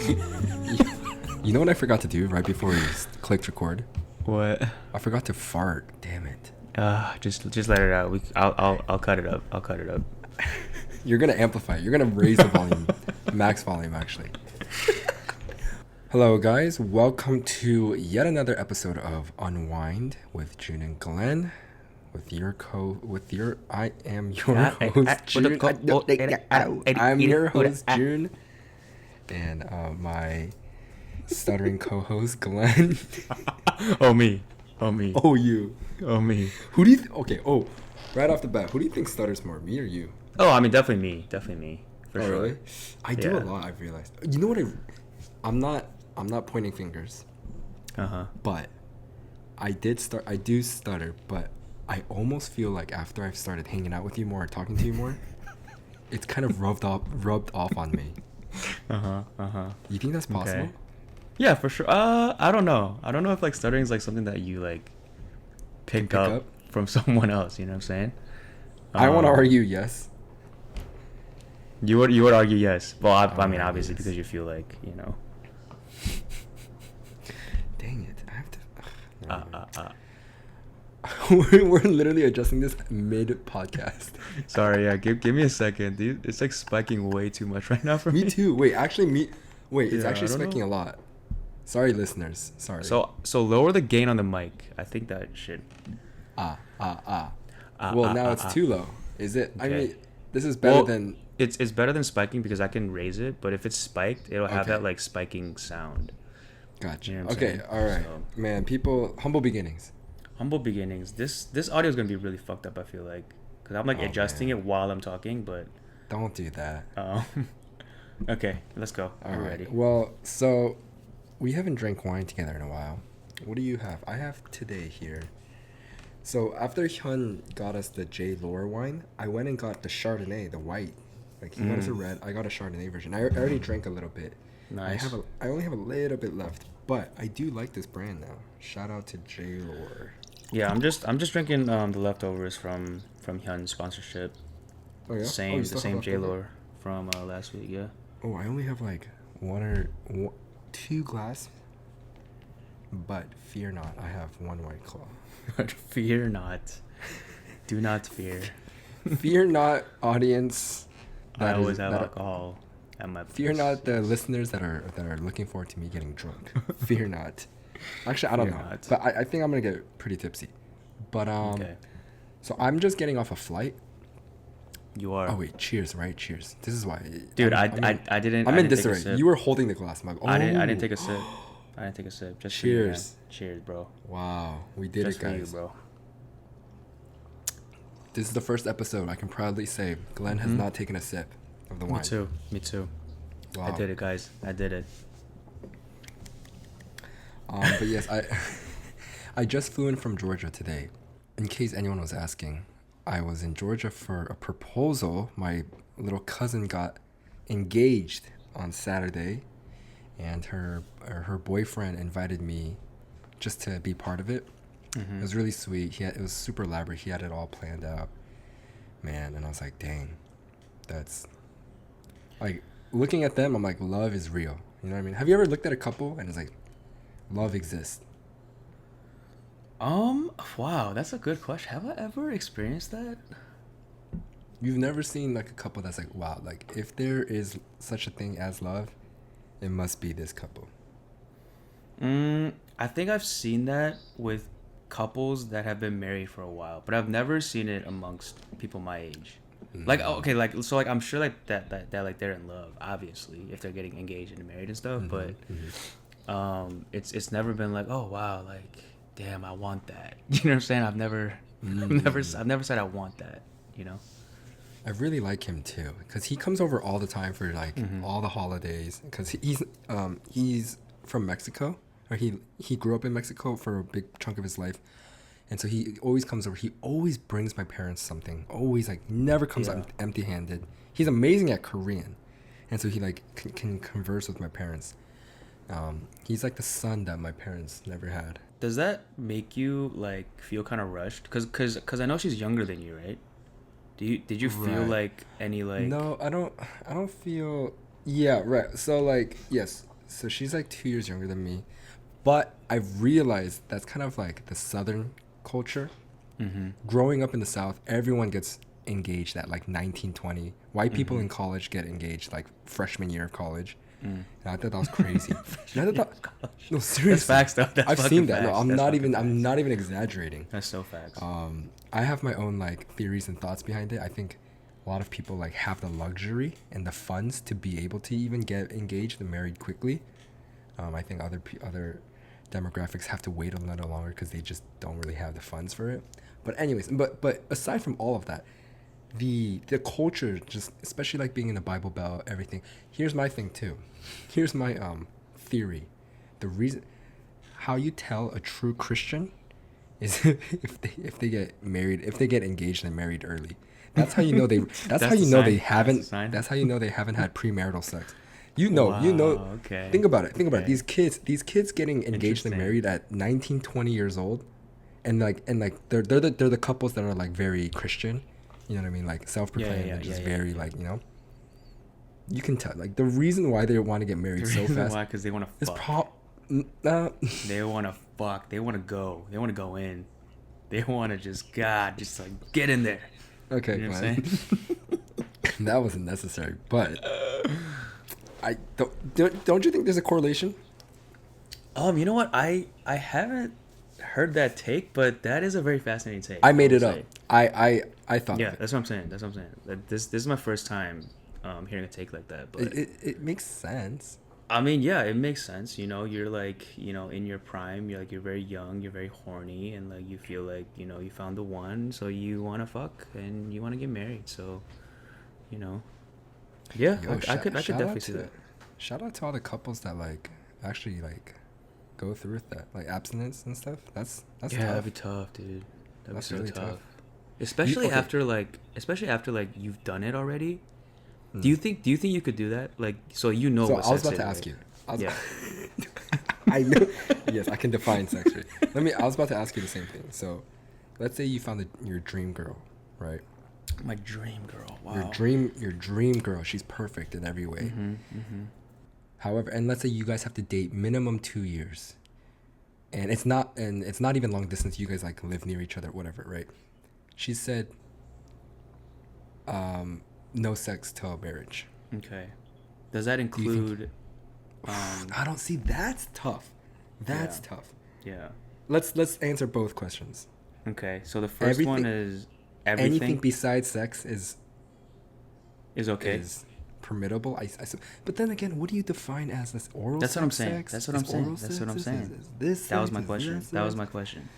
You know what I forgot to do right before we clicked record? What? I forgot to fart. Damn it. Just let it out. I'll cut it up. I'll cut it up. You're gonna amplify it. You're gonna raise the volume, max volume actually. Hello guys, welcome to yet another episode of Unwind with June and Glenn. I am your host June. I'm your host June, and my stuttering co-host Glenn. Me. Oh, you. Oh, me. Who do you? Okay. Oh, right off the bat, who do you think stutters more, me or you? Oh, I mean, definitely me. For sure. Really? I do a lot. I've realized. You know what? I'm not pointing fingers. But I do stutter, but I almost feel like after I've started hanging out with you more, talking to you more, it's kind of rubbed off on me. You think that's possible? Okay. Yeah, for sure. I don't know. I don't know if like stuttering is like something that you like pick up from someone else. You know what I'm saying? I want to argue yes. You would argue yes. Well, I mean, obviously yes. because you feel like, you know. Dang it! I have to. We're literally adjusting this mid-podcast. Sorry, yeah. Give me a second, dude. It's like spiking way too much right now for me. Me too. Wait, it's actually Yeah, spiking a lot. Sorry, listeners. Sorry. So lower the gain on the mic. I think that should. Well, now it's too low. Is it? Okay. I mean, this is better than. It's better than spiking because I can raise it, but if it's spiked, it'll have that like spiking sound. Gotcha. You know what I'm okay. saying? All right. So, man, people, humble beginnings. Humble beginnings. This audio is gonna be really fucked up. I feel like because I'm like adjusting it while I'm talking, but. Don't do that. Okay, let's go. All right. Ready. Well, so we haven't drank wine together in a while. What do you have? I have today here. So after Hyun got us the J. Lore wine, I went and got the Chardonnay, the white. Like he got us a red. I got a Chardonnay version. I already drank a little bit. Nice. I only have a little bit left, but I do like this brand now. Shout out to J. Lore. Yeah, I'm just drinking the leftovers from Hyun's sponsorship. Oh yeah. The same J. Lore from last week. Yeah. Oh, I only have like two glass. But fear not, I have one White Claw. But fear not. Do not fear. Fear not, audience. I always have alcohol at my place. Fear not the listeners that are looking forward to me getting drunk. Fear not. Actually, I don't know. Not. But I think I'm going to get pretty tipsy. But, okay. So I'm just getting off a flight. You are. Oh, wait. Cheers, right? Cheers. This is why. Dude, I didn't. I'm in disarray. You were holding the glass mug. Oh. I didn't take a sip. Just cheers. For you, cheers, bro. Wow. We did just it, guys. Just for you, bro. This is the first episode. I can proudly say Glenn has not taken a sip of the wine. Me too. Wow. I did it, guys. I did it. But yes, I just flew in from Georgia today. In case anyone was asking, I was in Georgia for a proposal. My little cousin got engaged on Saturday, and her boyfriend invited me just to be part of it. It was really sweet. It was super elaborate. He had it all planned out, man. And I was like, dang, that's like looking at them. I'm like, love is real. You know what I mean? Have you ever looked at a couple and it's like, love exists? Wow, that's a good question. Have I ever experienced that? You've never seen like a couple that's like, wow, like if there is such a thing as love, it must be this couple. I think I've seen that with couples that have been married for a while, but I've never seen it amongst people my age. Like, okay, like, so like I'm sure like that like they're in love, obviously, if they're getting engaged and married and stuff, but it's never been like, oh wow, like damn, I want that. You know what I'm saying? I've never said I want that, you know? I really like him too, because he comes over all the time for like all the holidays, because he's from Mexico, or he grew up in Mexico for a big chunk of his life, and so he always comes over. He always brings my parents something, always, like never comes empty-handed. He's amazing at Korean, and so he like can converse with my parents. He's like the son that my parents never had. Does that make you like feel kind of rushed? Cause I know she's younger than you, right? Did you feel like any like? No, I don't feel. Yeah, right. So like, yes. So she's like 2 years younger than me, but I've realized that's kind of like the Southern culture. Mm-hmm. Growing up in the South, everyone gets engaged at like 19, 20. White people Mm-hmm. in college get engaged like freshman year of college. Mm. And I thought that was crazy. And I thought no, seriously. That's facts, though. That's I've fucking seen that. No, facts. I'm That's not fucking even. I'm facts. not even exaggerating. That's so facts. I have my own like theories and thoughts behind it. I think a lot of people like have the luxury and the funds to be able to even get engaged and married quickly. I think other demographics have to wait a little longer because they just don't really have the funds for it. But anyways, but aside from all of that, the culture, just especially like being in the Bible Belt, everything. Here's my thing too. Here's my theory. The reason how you tell a true Christian is if they get married, if they get engaged and married early. That's how you know they. That's how you know they haven't. That's how you know they haven't had premarital sex. You know. Okay. Think about it. Think about it. These kids getting engaged and married at 19, 20 years old, and they're the couples that are like very Christian. You know what I mean? Like self-proclaimed and just very like, you know. You can tell like the reason why they want to get married so fast. Why? Because they want to fuck. They want to fuck. They want to go. They want to go in. They want to just like get in there. Okay, you know what I'm saying? That wasn't necessary, but I don't you think there's a correlation? You know what? I haven't heard that take, but that is a very fascinating take. I made it up. I thought. Yeah, of it. that's what I'm saying. This is my first time hearing a take like that, but it makes sense. I mean, yeah, it makes sense. You know, you're like, you know, in your prime, you're very young, you're very horny, and like you feel like, you know, you found the one, so you want to fuck and you want to get married. So, you know, yeah, I could definitely see that. Shout out to all the couples that like actually like go through with that, like abstinence and stuff. That's yeah, tough. that'd be tough, dude. That'd be so really tough. Especially after like you've done it already. Do you think you could do that? Like, so you know. So what I was sex about to is, ask right? you. I know. Yes, I can define sex. Right? I was about to ask you the same thing. So, let's say you found your dream girl, right? My dream girl. Wow. Your dream girl. She's perfect in every way. Mm-hmm, mm-hmm. However, and let's say you guys have to date minimum 2 years, and it's not even long distance. You guys like live near each other, whatever, right? She said, no sex till marriage. Okay. Does that include? I don't see. That's tough. That's tough. Yeah. Let's answer both questions. Okay. So the first one is anything besides sex is okay. Is permittable. But then again, what do you define as this oral? That's what I'm saying. Sex? That's what I'm saying. That's what I'm saying. That was my question. That was my question.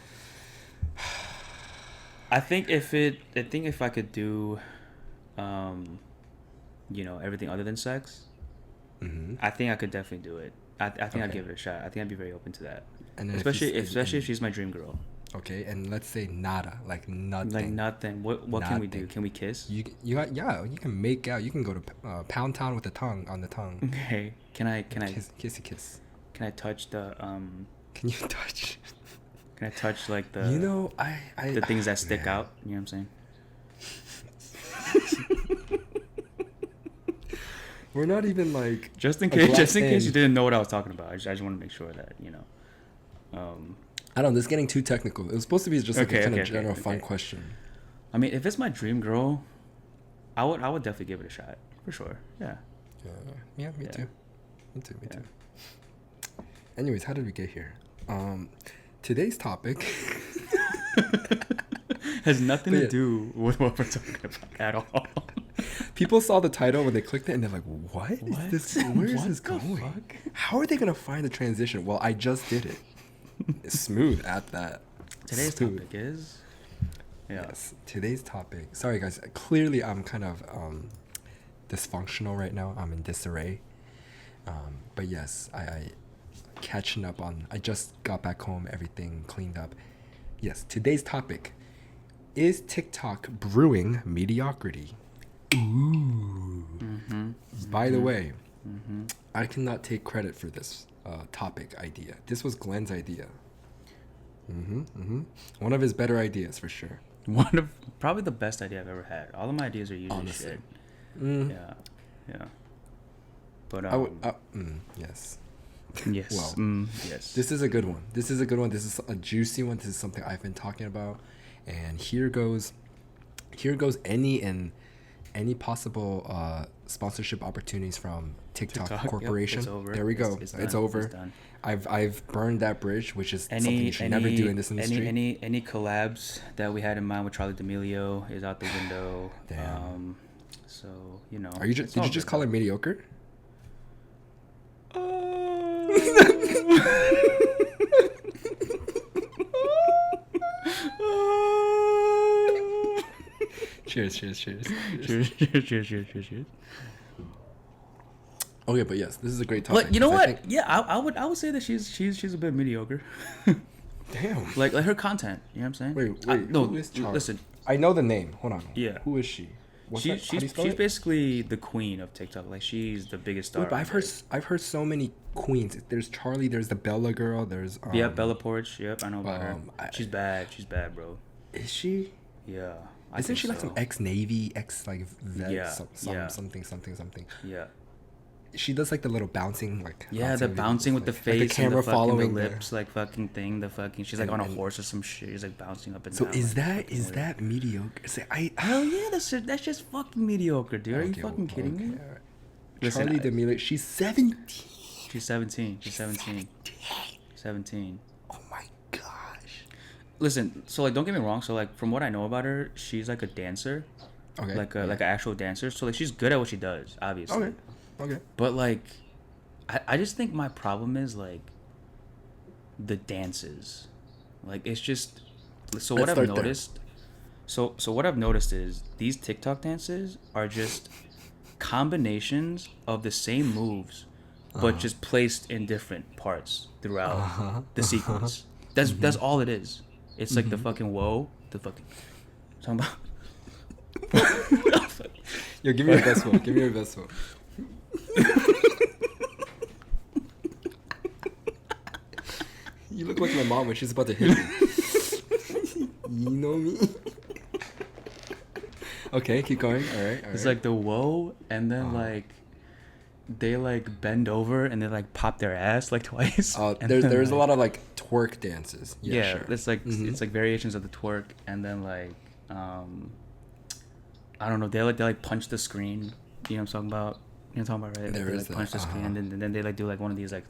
I think if I could do, you know, everything other than sex, I think I could definitely do it. I think I'd give it a shot. I think I'd be very open to that. And especially if she's my dream girl. Okay, and let's say nada, like nothing. Like nothing. What can we do? Can we kiss? You can make out. You can go to Pound Town with the tongue on the tongue. Okay. Can I kiss? Can I touch the Can you touch? Can I touch like the? You know, the things that stick out. You know what I'm saying? We're not even like just in case you didn't know what I was talking about. I just want to make sure that you know. I don't know. This is getting too technical. It was supposed to be just like a kind of general fun question. I mean, if it's my dream girl, I would definitely give it a shot for sure. Yeah. Yeah. Me too. Anyways, how did we get here? Today's topic has nothing to do with what we're talking about at all. People saw the title when they clicked it and they're like, what? Is this? Where is this going? Fuck? How are they going to find the transition? Well, I just did it. Smooth at that. Today's topic is... Yes, today's topic. Sorry, guys. Clearly, I'm kind of dysfunctional right now. I'm in disarray. But yes, I catching up on... I just got back home. Everything cleaned up. Yes, today's topic. Is TikTok brewing mediocrity? Ooh. By the way, I cannot take credit for this topic idea. This was Glenn's idea. One of his better ideas for sure. One of probably the best idea I've ever had. All of my ideas are usually shit. Yeah. But yes. Yes. Well, yes. this is a good one. This is a good one. This is a juicy one. This is something I've been talking about. And here goes any possible sponsorship opportunities from TikTok Corporation. Yep, it's over. There we go. It's over. It's done. I've burned that bridge, which is something you should never do in this industry. Any collabs that we had in mind with Charlie D'Amelio is out the window. Damn. So you know. Did you just call it mediocre? Cheers. Okay, but yes, this is a great topic. But you know what? I would say that she's a bit mediocre. Damn. Like her content. You know what I'm saying? Wait. No, who is Charlie? listen. I know the name. Hold on. Yeah. Who is she? She's basically the queen of TikTok. Like she's the biggest star. Wait, but I've heard so many queens. There's Charlie. There's the Bella girl. There's Bella Porch. Yep, I know about her. She's bad. She's bad, bro. Is she? Yeah. Isn't she like some ex-Navy, vet, something? Yeah. She does like the little bouncing, like the bouncing with the face, like the camera and the following the lips, like fucking thing. The fucking she's like on a horse or some shit. She's like bouncing up and so down. So like, is that mediocre? Hell yeah, that's just fucking mediocre, dude. Are you fucking kidding me? Right. Listen, Charlie D'Amelio, she's 17. She's 17. She's 17. 17. Oh my gosh. Listen, so like, don't get me wrong. So like, from what I know about her, she's like a dancer. Okay. Like an actual dancer. So like, she's good at what she does, obviously. Okay. But like, I just think my problem is like the dances. Like it's just so what I've noticed. So what I've noticed is these TikTok dances are just combinations of the same moves, but just placed in different parts throughout the sequence. That's all it is. It's like the fucking the fucking talking about. Yo, give me your best one. Give me your best one. You look like my mom when she's about to hit me. You know me. Okay, keep going. All right. It's like the whoa, and then like they like bend over and they like pop their ass like twice. There's a lot of like twerk dances. Yeah, sure. It's like it's like variations of the twerk, and then like I don't know. They like punch the screen. You know what I'm talking about? You know what I'm talking about, right? They like punch the screen, and then they like do like one of these like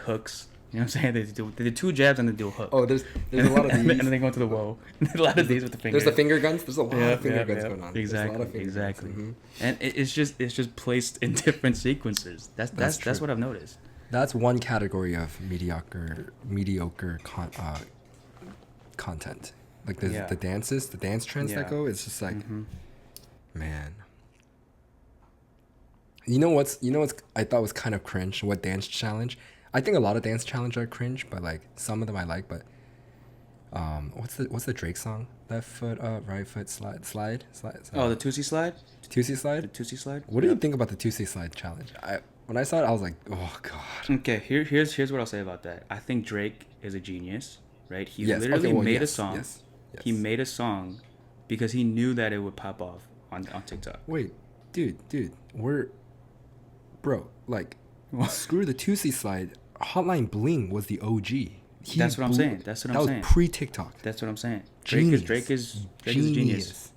hooks. You know what I'm saying? They do two jabs and they do a hook. Oh, there's a lot of these. And then they go into the whoa. A lot of these with the finger. There's the finger guns. There's a lot of finger guns going on. Exactly. Mm-hmm. And it's just placed in different sequences. That's what I've noticed. That's one category of mediocre content. Like the dances, the dance trends that go. It's just like, man. You know what's I thought was kind of cringe? What dance challenge? I think a lot of dance challenges are cringe, but like some of them I like. But what's the Drake song? Left foot up, right foot slide. Oh, the Tootsie slide. Tootsie slide. The Tootsie slide. What do you think about the Tootsie slide challenge? When I saw it, I was like, oh god. Okay, here's what I'll say about that. I think Drake is a genius, right? He literally made a song. Yes. He made a song because he knew that it would pop off on TikTok. Wait, dude, screw the Tootsie slide. Hotline Bling was the OG. That's what I'm saying. That was pre-TikTok. That's what I'm saying. Drake is a genius.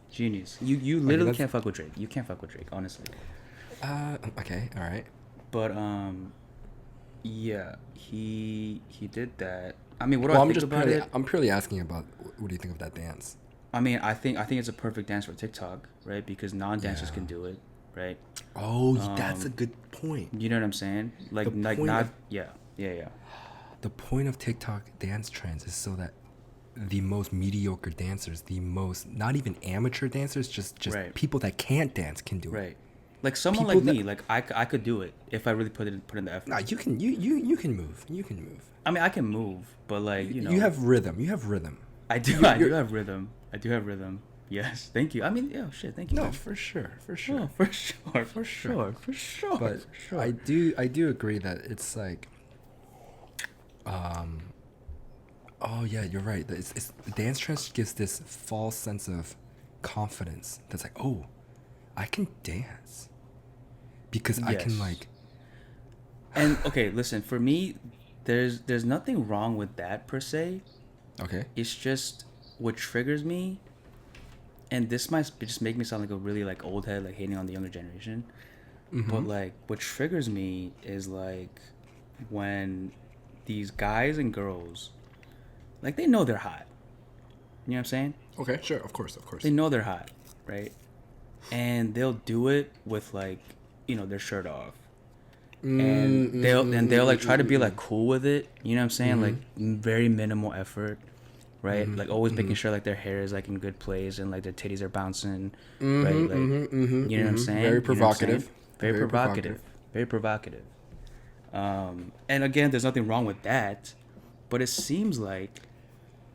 You literally can't fuck with Drake. You can't fuck with Drake, honestly. Okay, all right. But yeah, he did that. I mean, what do I think about it? I'm purely asking about what do you think of that dance? I mean, I think it's a perfect dance for TikTok, right? Because non-dancers can do it, right? Oh, that's a good point. You know what I'm saying? Yeah. The point of TikTok dance trends is so that the most mediocre dancers, not even amateur dancers, just people that can't dance can do it. Right. Like someone like me, like I could do it if I really put in the effort. Nah, you can move. You can move. I mean, I can move, but like, you know. You have rhythm. I do have rhythm. Yes, thank you. I mean, thank you. No, man. For sure. But I do agree that it's like, oh yeah, you're right. It's the dance trend gives this false sense of confidence. That's like, oh, I can dance because I can like And okay, listen, for me, there's nothing wrong with that per se. Okay. It's just what triggers me, and this might just make me sound like a really like old head, like hating on the younger generation. But like what triggers me is like when these guys and girls, like, they know they're hot. You know what I'm saying? Okay, sure, of course. They know they're hot, right? And they'll do it with like, their shirt off. And they'll like try to be like cool with it. You know what I'm saying? Like very minimal effort, right? Like always making sure like their hair is like in good place and like their titties are bouncing, right? Like, you know what I'm saying? Very provocative. Very provocative. Very provocative. And again, there's nothing wrong with that, but it seems like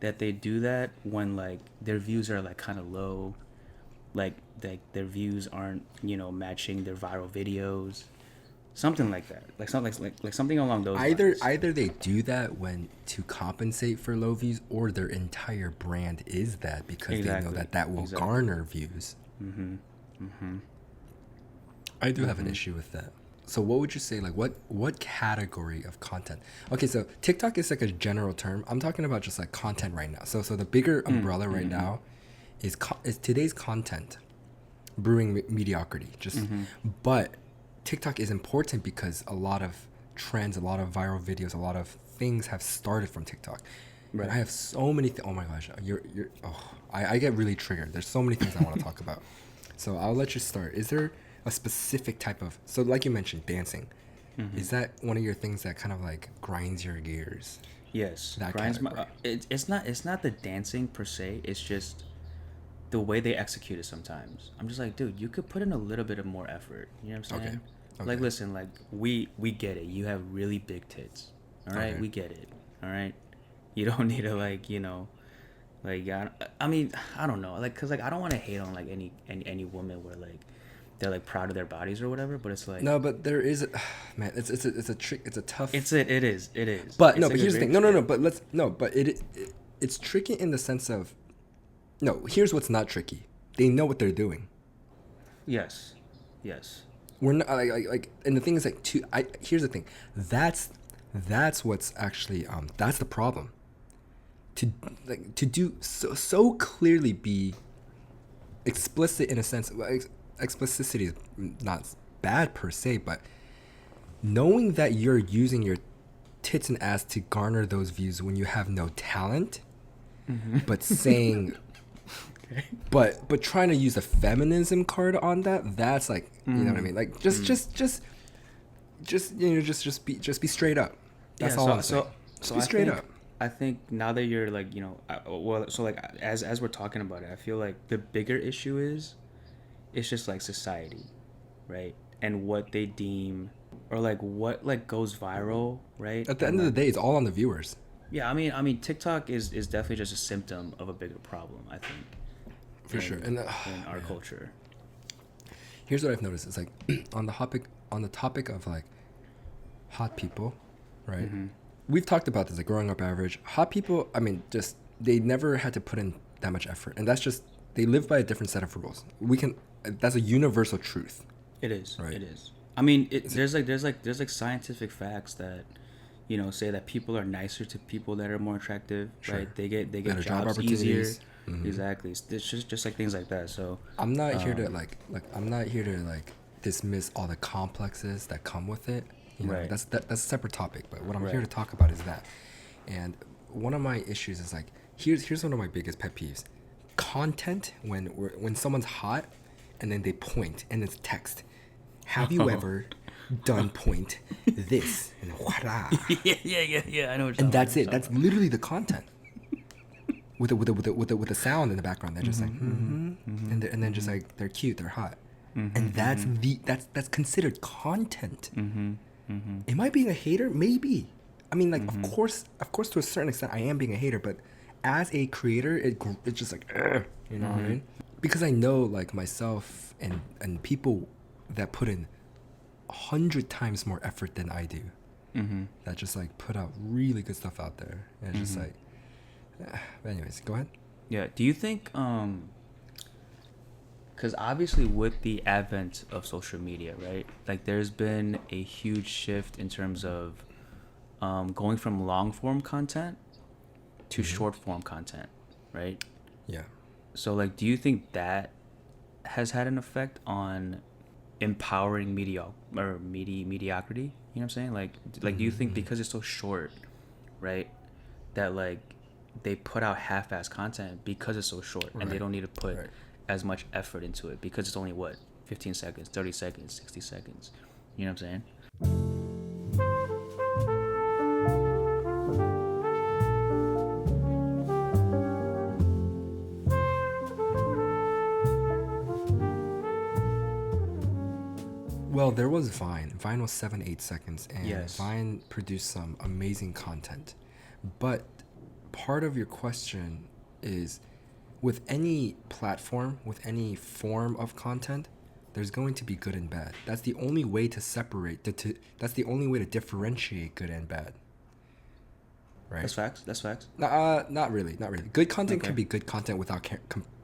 that they do that when like their views are like kind of low, like their views aren't matching their viral videos, something like that, like something like something along those lines. Either they do that when to compensate for low views, or their entire brand is that because they know that will garner views. I do have an issue with that. So what would you say, like what category of content? Okay, so TikTok is like a general term. I'm talking about just like content right now. So the bigger umbrella right now is today's content, brewing mediocrity. But TikTok is important because a lot of trends, a lot of viral videos, a lot of things have started from TikTok. Right. And I have so many oh my gosh, I get really triggered. There's so many things I want to talk about. So I'll let you start. Is there a specific type of, so like you mentioned, dancing, is that one of your things that kind of like grinds your gears? Yes, that grinds my it's not the dancing per se, it's just the way they execute it. Sometimes I'm just like, dude, you could put in a little bit of more effort. You know what I'm saying? Okay. Like, listen, like we get it, you have really big tits, all right? We get it, all right? You don't need to like like I mean, I don't know, like, because like I don't want to hate on like any woman where like they're like proud of their bodies or whatever, but it's like, no, but there is man, it's a trick, it's a tough, it is but no, but here's the thing, but it's tricky in the sense of, no, here's what's not tricky, they know what they're doing. Yes We're not like and the thing is like, here's the thing, that's what's actually that's the problem, to do so clearly be explicit in a sense. Explicitity is not bad per se, but knowing that you're using your tits and ass to garner those views when you have no talent, but saying, but trying to use a feminism card on that's like, you know what I mean? Like just be straight up. That's all I'm saying. So be straight up. I think now that you're like, so like as we're talking about it, I feel like the bigger issue is, it's just like society, right? And what they deem, or like what like goes viral, right? At the end of the day, it's all on the viewers. Yeah, I mean TikTok is definitely just a symptom of a bigger problem, I think. For sure. In our culture. Here's what I've noticed. It's like on the topic of like hot people, right? We've talked about this, like growing up average. Hot people, I mean, just they never had to put in that much effort. And that's just, they live by a different set of rules. That's a universal truth. It is. Right? It is. I mean, there's like scientific facts that, say that people are nicer to people that are more attractive, right? They get better jobs easier. Exactly. It's just like things like that. So I'm not here to I'm not here to like dismiss all the complexes that come with it. Right. That's a separate topic. But what I'm here to talk about is that. And one of my issues is like, here's one of my biggest pet peeves. Content when someone's hot and then they point and it's text. Have you ever done point this? And voila. Yeah. I know what you're and that's it. That's literally the content. With a sound in the background. They're just like, and then just like, they're cute, they're hot. And that's considered content. Am I being a hater? Maybe. I mean, like, of course, to a certain extent, I am being a hater. But as a creator, it's just like, you know what I mean? Because I know, like, myself and people that put in 100 times more effort than I do, that just like put out really good stuff out there. And it's just like, but anyways, go ahead. Yeah. Do you think? because obviously with the advent of social media, right? Like there's been a huge shift in terms of going from long form content to short form content, right? Yeah. So like, do you think that has had an effect on empowering mediocrity? You know what I'm saying? Like do you think because it's so short, right, that like they put out half-ass content because it's so short and they Right. don't need to put Right. as much effort into it because it's only what 15 seconds, 30 seconds, 60 seconds. You know what I'm saying? Well, there was Vine. Vine was 7-8 seconds, and Yes. Vine produced some amazing content. But part of your question is, with any platform, with any form of content, there's going to be good and bad. That's the only way to separate. That's the only way to differentiate good and bad. Right? That's facts. That's facts. Not really. Not really. Good content Okay. can be good content without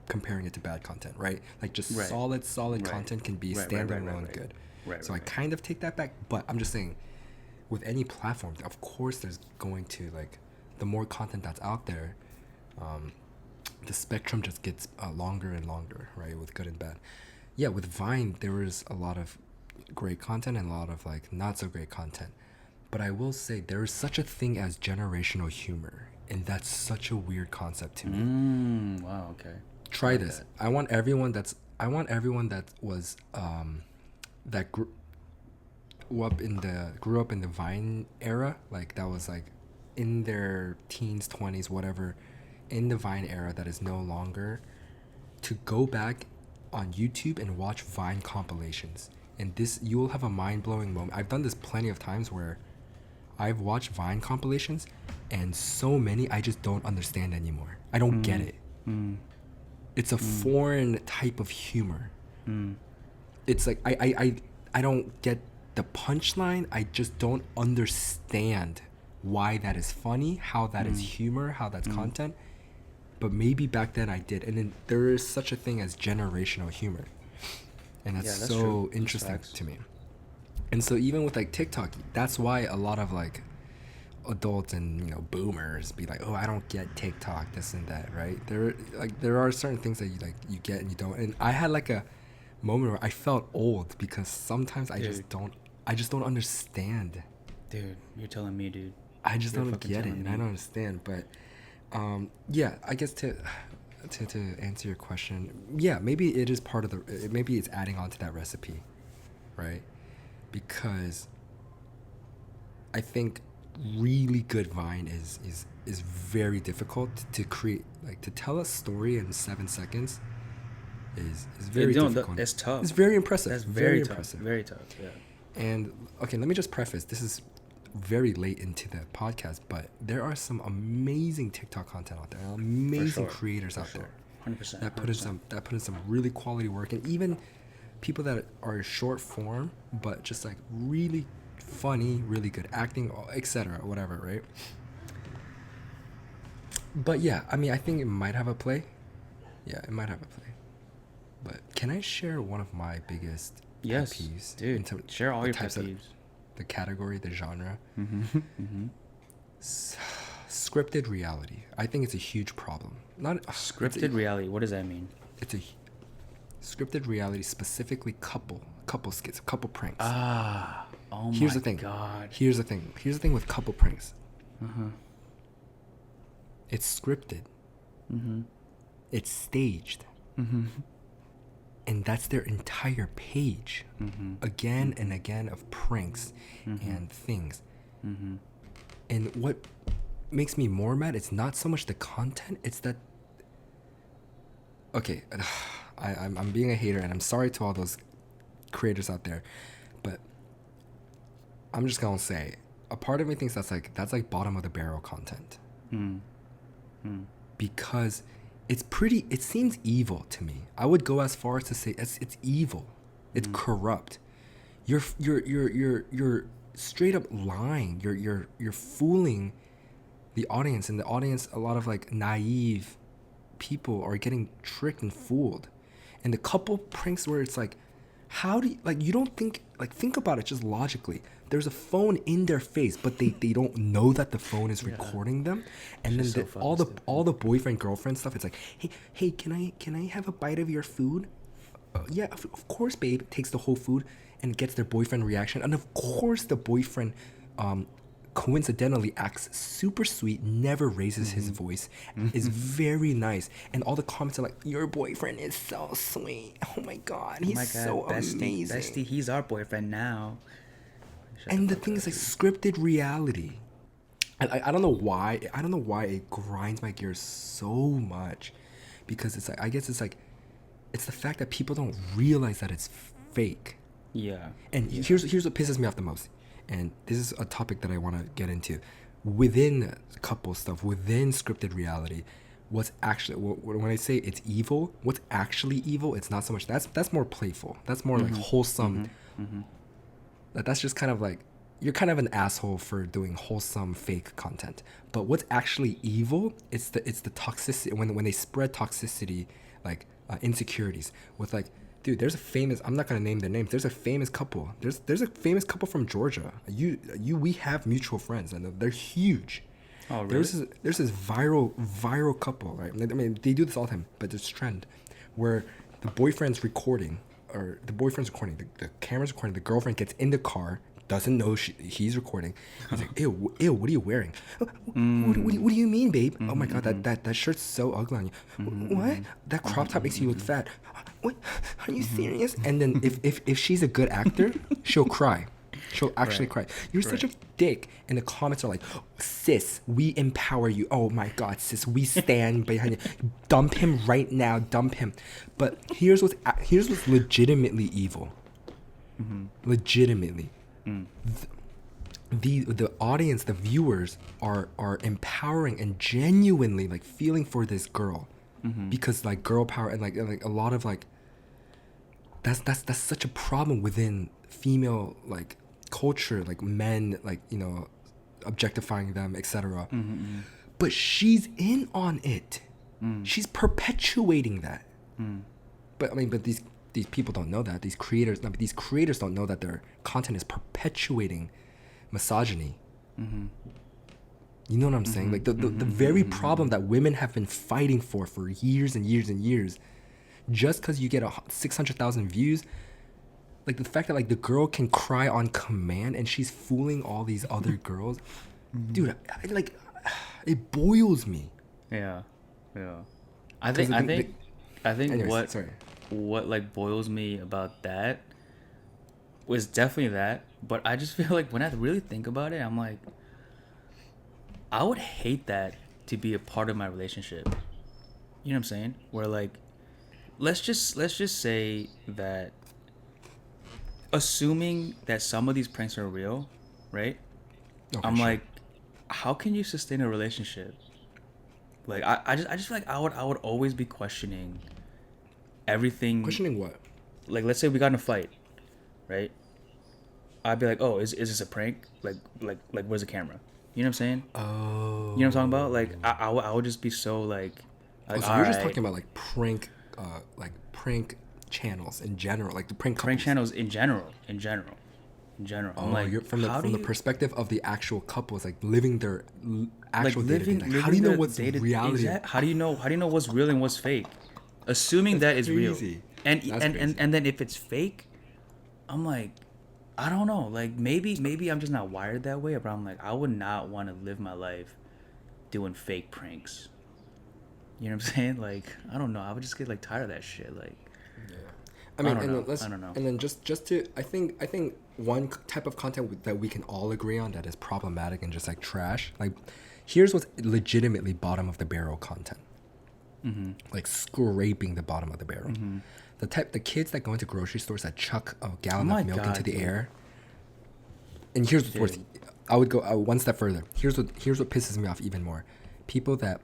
comparing it to bad content, right? Like just Right. solid Right. content can be Right, standalone good. Right. So I kind of take that back, but I'm just saying, with any platform, of course, there's going to like, the more content that's out there, the spectrum just gets longer and longer, right? With good and bad. Yeah, with Vine, there was a lot of great content and a lot of like not so great content. But I will say there is such a thing as generational humor, and that's such a weird concept to me. Wow. Okay. Try like this. that. I want everyone that was that grew up in the Vine era, like that was like in their teens, 20s, whatever, in the Vine era that is no longer, to go back on YouTube and watch Vine compilations. And this, you will have a mind-blowing moment. I've done this plenty of times where I've watched Vine compilations, and so many I just don't understand anymore. I don't get it. It's a foreign type of humor. It's like I don't get the punchline. I just don't understand why that is funny, how that is humor, how that's content. But maybe back then I did. And then there is such a thing as generational humor. And that's, Yeah, that's so true. interesting Facts. to me. And so even with like TikTok, that's why a lot of like adults and, you know, boomers be like, oh, I don't get TikTok, this and that, right? There are certain things that you get and you don't. And I had like a moment where I felt old because sometimes I just don't understand. Dude, you're telling me, dude. I just You're don't fucking get it, telling and me. I don't understand. But yeah, I guess to answer your question, yeah, maybe it is part of the, maybe it's adding on to that recipe, right? Because I think really good Vine is very difficult to create. Like, to tell a story in 7 seconds is very difficult. It's tough. It's very impressive. That's very tough. impressive. Very tough. Yeah. And okay, let me just preface, this is very late into the podcast, but there are some amazing TikTok content out there, amazing creators out there 100%. that put in some really quality work, and even people that are short form but just like really funny, really good acting, etc., whatever, right? But yeah, I mean, I think it might have a play. Yeah, it might have a play. But can I share one of my biggest Yes, pet peeves? dude. Share all your pet types of- peeves. the category, the genre. Mm-hmm. Scripted reality. I think it's a huge problem. Not Scripted reality. What does that mean? It's a scripted reality, specifically couple skits, couple pranks. Ah. Oh Here's my the thing. God. Here's the thing with couple pranks. It's scripted. It's staged. And that's their entire page, again and again, of pranks and things. And what makes me more mad, it's not so much the content, it's that, okay, I'm being a hater, and I'm sorry to all those creators out there, but I'm just gonna say, a part of me thinks that's like bottom of the barrel content. Because it seems evil to me. I would go as far as to say it's evil. It's corrupt. You're straight up lying. You're fooling the audience, and the audience, a lot of like naive people are getting tricked and fooled. And the couple pranks where it's like, how do you, like, you don't think, like, think about it just logically. There's a phone in their face, but they don't know that the phone is recording them. And then all the boyfriend girlfriend stuff, it's like, hey, can I have a bite of your food? Yeah, of course, babe. Takes the whole food and gets their boyfriend reaction. And of course the boyfriend coincidentally acts super sweet, never raises his voice, is very nice, and all the comments are like, your boyfriend is so sweet, oh my god, he's so amazing, bestie, he's our boyfriend now. And the thing is, like, scripted reality. I don't know why it grinds my gears so much, because it's like, I guess it's like, it's the fact that people don't realize that it's fake. And here's what pisses me off the most. And this is a topic that I want to get into. Within couple stuff, within scripted reality, what's actually, when I say it's evil, what's actually evil, it's not so much, that's more playful. That's more like wholesome. That's just kind of like, you're kind of an asshole for doing wholesome fake content. But what's actually evil, it's the toxicity, when they spread toxicity, like insecurities with, like, dude, there's a famous, I'm not gonna name their names, there's a famous couple. There's a famous couple from Georgia. We have mutual friends, and they're huge. Oh, really? There's this viral couple, right? I mean, they do this all the time, but there's a trend where the boyfriend's recording, the camera's recording, the girlfriend gets in the car, doesn't know he's recording. He's like, ew, what are you wearing? What do you mean, babe? Oh my god, that shirt's so ugly on you. What? That crop top makes you look fat. What? Are you serious? And then if she's a good actor, she'll cry. She'll actually cry. You're such a dick. And the comments are like, sis, we empower you. Oh my god, sis, we stand behind you. Dump him right now. Dump him. But here's what's legitimately evil. Legitimately. The audience, the viewers are empowering and genuinely, like, feeling for this girl, because, like, girl power, and like a lot of, like, that's such a problem within female, like, culture, like men, like, you know, objectifying them, etc. But she's in on it. She's perpetuating that. But I mean, but these people don't know that. These creators don't know that their content is perpetuating misogyny. You know what I'm saying? Like the very problem that women have been fighting for years and years and years, just because you get 600,000 views, like the fact that, like, the girl can cry on command and she's fooling all these other girls, dude, it boils me. Yeah. I think anyways, what like boils me about that was definitely that, but I just feel like when I really think about it, I'm like, I would hate that to be a part of my relationship. You know what I'm saying? Where, like, let's just say that, assuming that some of these pranks are real, right? Okay, I'm like, how can you sustain a relationship? Like, I just feel like I would always be questioning everything. Questioning what? Like, let's say we got in a fight, right? I'd be like, oh, is this a prank? Like where's the camera? You know what I'm saying? Oh. You know what I'm talking about? Like, I would just be so like so you're just talking about, like, prank channels in general, like the prank channels in general. Oh, I'm like, you're from the perspective of the actual couples, like, living their actual day-to-day. Like, how do you know what's reality? How do you know what's real and what's fake? Assuming that is crazy. Real. And then if it's fake, I'm like, I don't know. Like, maybe I'm just not wired that way, but I'm like, I would not want to live my life doing fake pranks. You know what I'm saying? Like, I don't know. I would just get, like, tired of that shit. Like, yeah. I mean, I don't know. And then just to, I think one type of content that we can all agree on that is problematic and just, like, trash. Like, here's what's legitimately bottom of the barrel content. Like, scraping the bottom of the barrel. The kids that go into grocery stores that chuck a gallon of milk into the air. And here's what's worse. I would go one step further. Here's what pisses me off even more. People that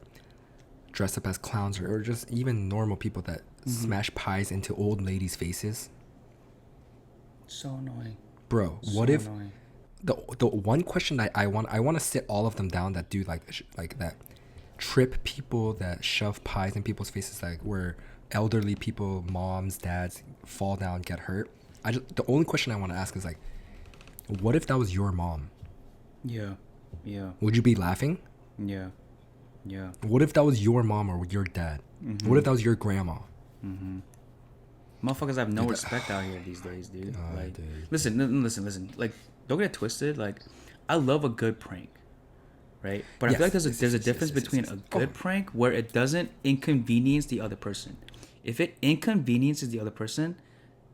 dress up as clowns, or just even normal people that smash pies into old ladies' faces. So annoying. Bro, what if the one question that I want to sit all of them down that do like that, trip people, that shove pies in people's faces, like where elderly people, moms, dads, fall down, get hurt. The only question I want to ask is like, what if that was your mom? Yeah. Would you be laughing? Yeah. What if that was your mom or your dad? What if that was your grandma? Motherfuckers have no respect out here these days, dude. Like, dude. listen. Like, don't get it twisted. Like, I love a good prank, right? But I feel like there's a difference between a good prank where it doesn't inconvenience the other person. If it inconveniences the other person,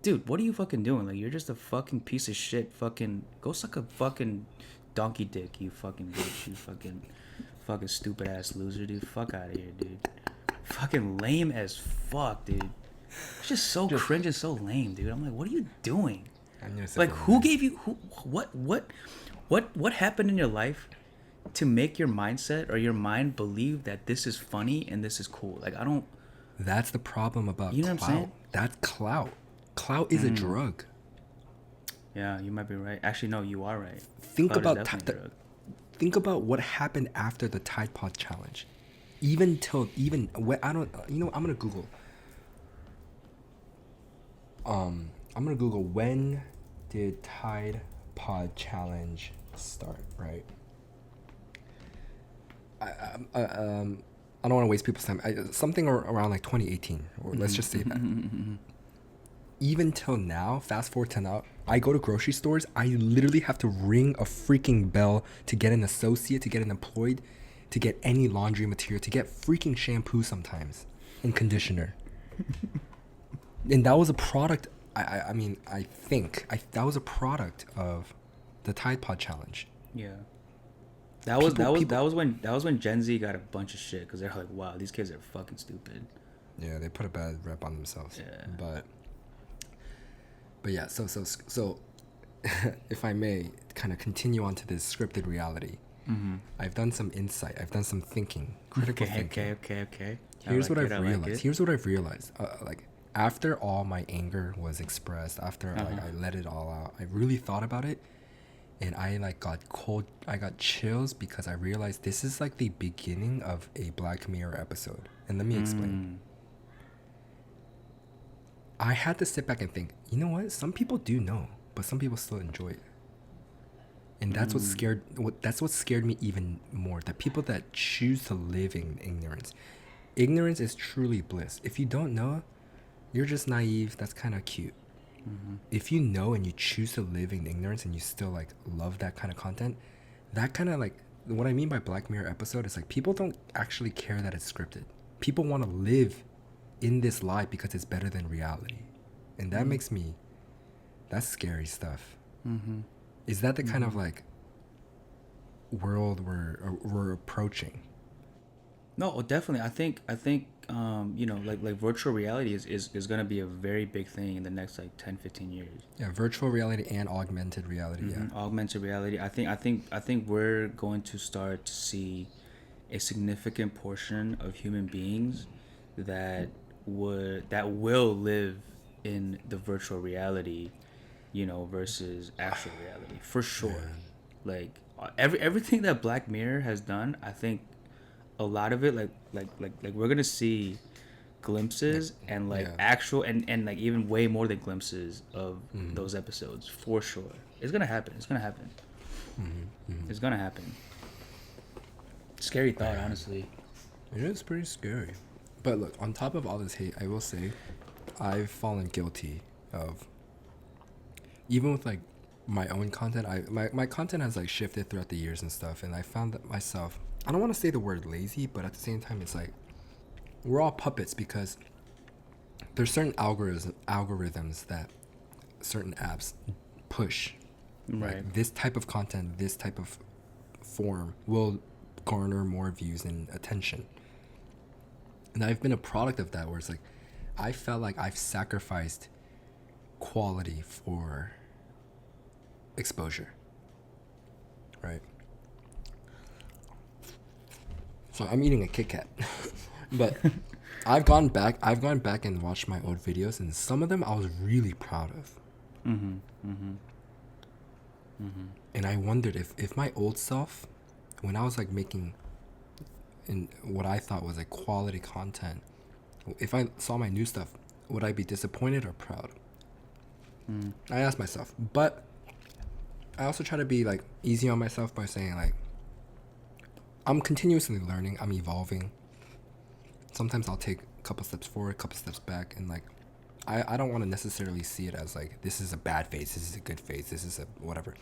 dude, what are you fucking doing? Like, you're just a fucking piece of shit. Fucking go suck a fucking donkey dick, you fucking bitch. You fucking stupid ass loser, dude. Fuck out of here, dude. Fucking lame as fuck, dude. It's just so cringe and so lame, dude. I'm like, what are you doing? Like, who gave you what happened in your life to make your mindset or your mind believe that this is funny and this is cool? Like, I don't. That's the problem about You know what I'm clout. saying? That's clout. Clout is a drug. Yeah, you might be right. Actually, no, you are right. Think Clout is about definitely a drug. think about what happened after the Tide Pod challenge. I'm gonna Google. I'm gonna Google when did Tide Pod challenge start, right? I don't want to waste people's time. Something around like 2018, or let's just say that. Even till now, fast forward to now, I go to grocery stores, I literally have to ring a freaking bell to get an associate, to get an employed, to get any laundry material, to get freaking shampoo sometimes, and conditioner. And that was a product, I mean, I think that was a product of the Tide Pod challenge. Yeah. That was when Gen Z got a bunch of shit because they're like, wow, these kids are fucking stupid. Yeah, they put a bad rep on themselves. Yeah. But yeah, so if I may kind of continue on to this scripted reality, I've done some insight. I've done some thinking, critical thinking. Okay. Here's what I've realized. Like after all my anger was expressed, after I let it all out, I really thought about it, and I like got cold. I got chills because I realized this is like the beginning of a Black Mirror episode. And let me explain. I had to sit back and think, you know what? Some people do know, but some people still enjoy it. And that's what scared me even more. The people that choose to live in ignorance. Ignorance is truly bliss. If you don't know, you're just naive. That's kind of cute. If you know and you choose to live in ignorance and you still like love that kind of content, that kind of like what I mean by Black Mirror episode is like people don't actually care that it's scripted. People want to live in this lie because it's better than reality, and that makes me, that's scary stuff. Is that the kind of like world we're approaching? No, definitely. I think you know, like virtual reality is going to be a very big thing in the next like 10-15 years. Yeah, virtual reality and augmented reality. Yeah, augmented reality. I think we're going to start to see a significant portion of human beings that will live in the virtual reality, you know, versus actual reality for sure. Yeah. Like everything that Black Mirror has done, I think a lot of it like we're gonna see glimpses and like actual and like even way more than glimpses of those episodes for sure. It's gonna happen. It's gonna happen. Scary thought, honestly. It is pretty scary. But look, on top of all this hate, I will say I've fallen guilty of, even with like my own content, my content has like shifted throughout the years and stuff, and I found that myself, I don't want to say the word lazy, but at the same time it's like we're all puppets because there's certain algorithms that certain apps push. Right. Like this type of content, this type of form will garner more views and attention. And I've been a product of that, where it's like I felt like I've sacrificed quality for exposure, right? So I'm eating a Kit Kat, but I've gone back and watched my old videos, and some of them I was really proud of. And I wondered if my old self, when I was like making in what I thought was like quality content, If I saw my new stuff, would I be disappointed or proud? I ask myself, but I also try to be like easy on myself by saying like, I'm continuously learning, I'm evolving. Sometimes I'll take a couple steps forward, a couple steps back, and like, I don't want to necessarily see it as like, this is a bad phase, this is a good phase, this is a whatever.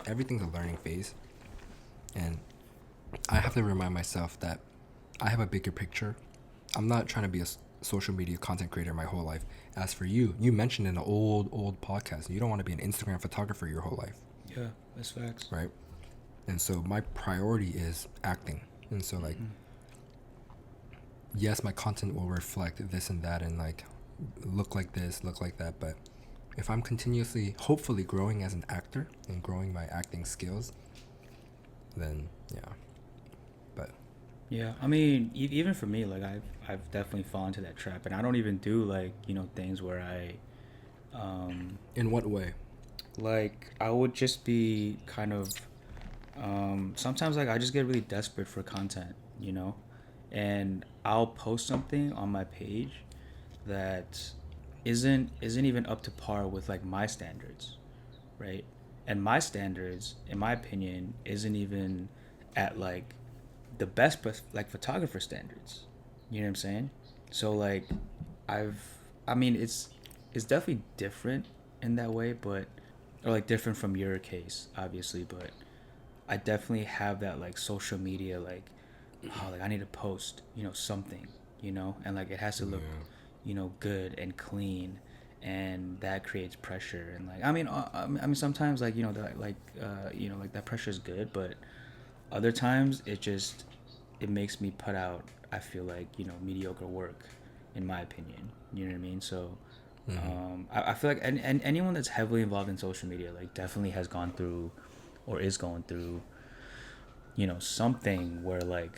Everything's a learning phase, and I have to remind myself that I have a bigger picture. I'm not trying to be a social media content creator my whole life. As for you, you mentioned in an old podcast, you don't want to be an Instagram photographer your whole life. Yeah, that's facts. Right? And so my priority is acting. And so like, yes, my content will reflect this and that and like look like this, look like that. But if I'm continuously, hopefully growing as an actor and growing my acting skills, then yeah. But yeah, I mean, even for me, like I've definitely fallen into that trap, and I don't even do like, you know, things where I in what way? like I would just be kind of sometimes like I just get really desperate for content, you know, and I'll post something on my page that isn't even up to par with like my standards, right? And my standards, in my opinion, isn't even at like the best like photographer standards. You know what I'm saying? So like I mean it's definitely different in that way, but or like different from your case, obviously, but I definitely have that like social media like, oh, like I need to post, you know, something, you know, and like it has to look, you know, good and clean, and that creates pressure. And like I mean sometimes like, you know, that like you know, like that pressure is good, but other times it makes me put out, I feel like, you know, mediocre work, in my opinion. You know what I mean? So I feel like and anyone that's heavily involved in social media like definitely has gone through or is going through, you know, something where like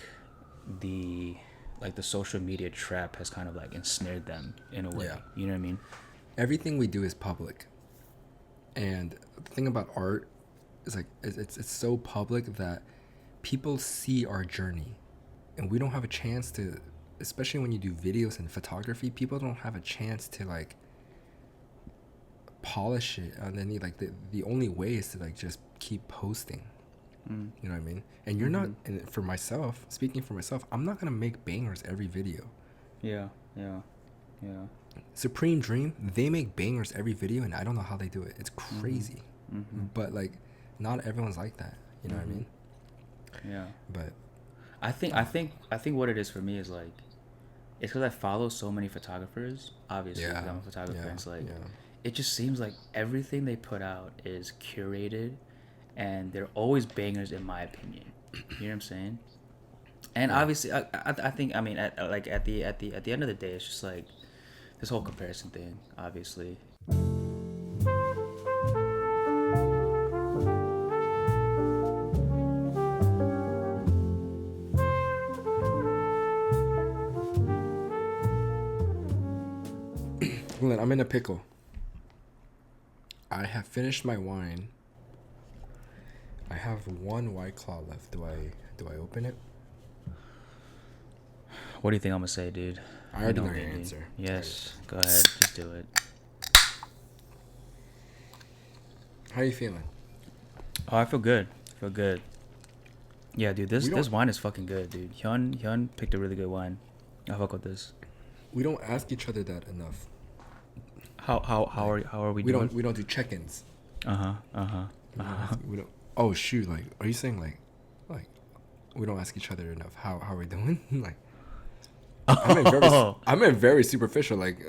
the social media trap has kind of like ensnared them in a way. Yeah. You know what I mean? Everything we do is public. And the thing about art is like it's so public that people see our journey, and we don't have a chance to, especially when you do videos and photography, people don't have a chance to like polish it. And then like the only way is to like just keep posting. You know what I mean? And you're not, and for myself, speaking for myself, I'm not gonna make bangers every video. Yeah. Supreme Dream, they make bangers every video, and I don't know how they do it. It's crazy. But like, not everyone's like that. You know what I mean? Yeah. But I think what it is for me is like, it's because I follow so many photographers. Obviously, because I'm a photographer. And it's like, it just seems like everything they put out is curated, and they're always bangers in my opinion. You know what I'm saying? And obviously, I think, I mean, at the end of the day, it's just like this whole comparison thing. Obviously. Glenn, I'm in a pickle. I have finished my wine. I have one White Claw left. Do I open it? What do you think I'm gonna say, dude? I already know your answer. Yes, go ahead, just do it. How are you feeling? Oh, I feel good. Yeah, dude, this wine is fucking good, dude. Hyun picked a really good wine. I fuck with this. We don't ask each other that enough. How are we doing? We don't do check-ins. We don't. Oh shoot! Like, are you saying like we don't ask each other enough? How are we doing? Like, I meant very superficial. Like,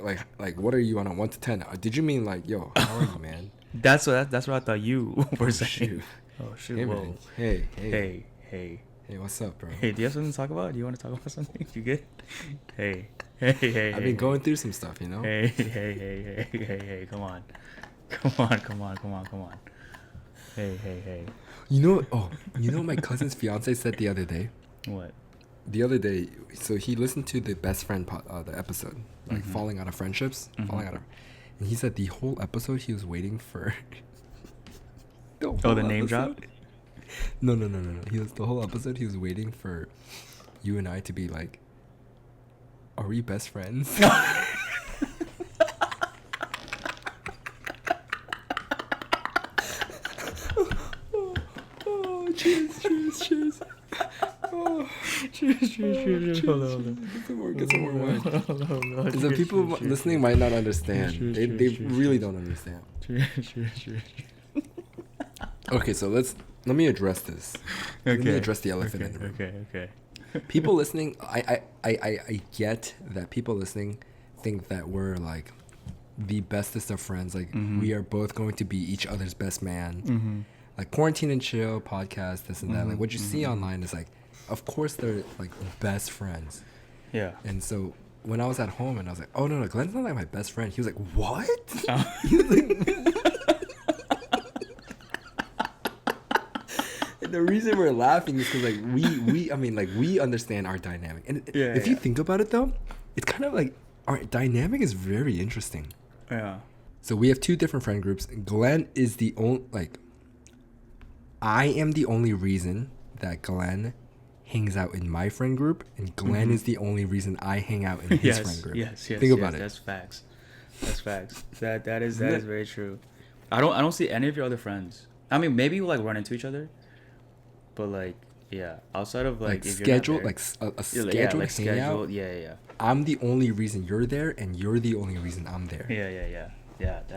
what are you on a 1 to 10? Did you mean like, yo, how are you, man? That's what I thought you were saying. Shoot. Oh shoot! Hey, Whoa. Man. Hey, what's up, bro? Hey, do you have something to talk about? Do you want to talk about something? You good? Hey. I've been going through some stuff, you know. Hey, come on. Hey. You know what my cousin's fiance said the other day? What? The other day, so he listened to the best friend the episode, like falling out of friendships, and he said the whole episode he was waiting for. The name drop? No. The whole episode he was waiting for you and I to be like, 'Yo, how are you, man?' He was the whole episode he was waiting for you and I to be like, 'Yo, how are you, man?' He was the whole episode he was waiting for you and I to be like, 'Yo, how are you, man?' He was the whole episode he was waiting for you and I to be like, 'Yo, how are you, man?' He was the whole episode he was waiting for you and I to be like, Are we best friends? Oh, cheers. Oh, cheers. Hold on. Get some more wine. The people listening might not understand. They really don't understand. Cheers. Okay, so let me address this. Let me address the elephant in the room. Okay. People listening, I get that people listening think that we're like the bestest of friends. Like we are both going to be each other's best man. Like Quarantine and Chill podcast, this and that. Like what you see online is like, of course they're like best friends. Yeah. And so when I was at home and I was like, oh no, Glenn's not like my best friend. He was like, what? The reason we're laughing is because like we understand our dynamic, and if you think about it though, it's kind of like our dynamic is very interesting. Yeah. So we have two different friend groups. Glenn is the only I am the only reason that Glenn hangs out in my friend group, and Glenn is the only reason I hang out in his friend group. Yes. Think about it. That's facts. That is very true. I don't see any of your other friends. I mean, maybe we'll like run into each other. But like, yeah, outside of like if schedule, you're not there, like a scheduled hangout. Yeah. I'm the only reason you're there, and you're the only reason I'm there. Yeah.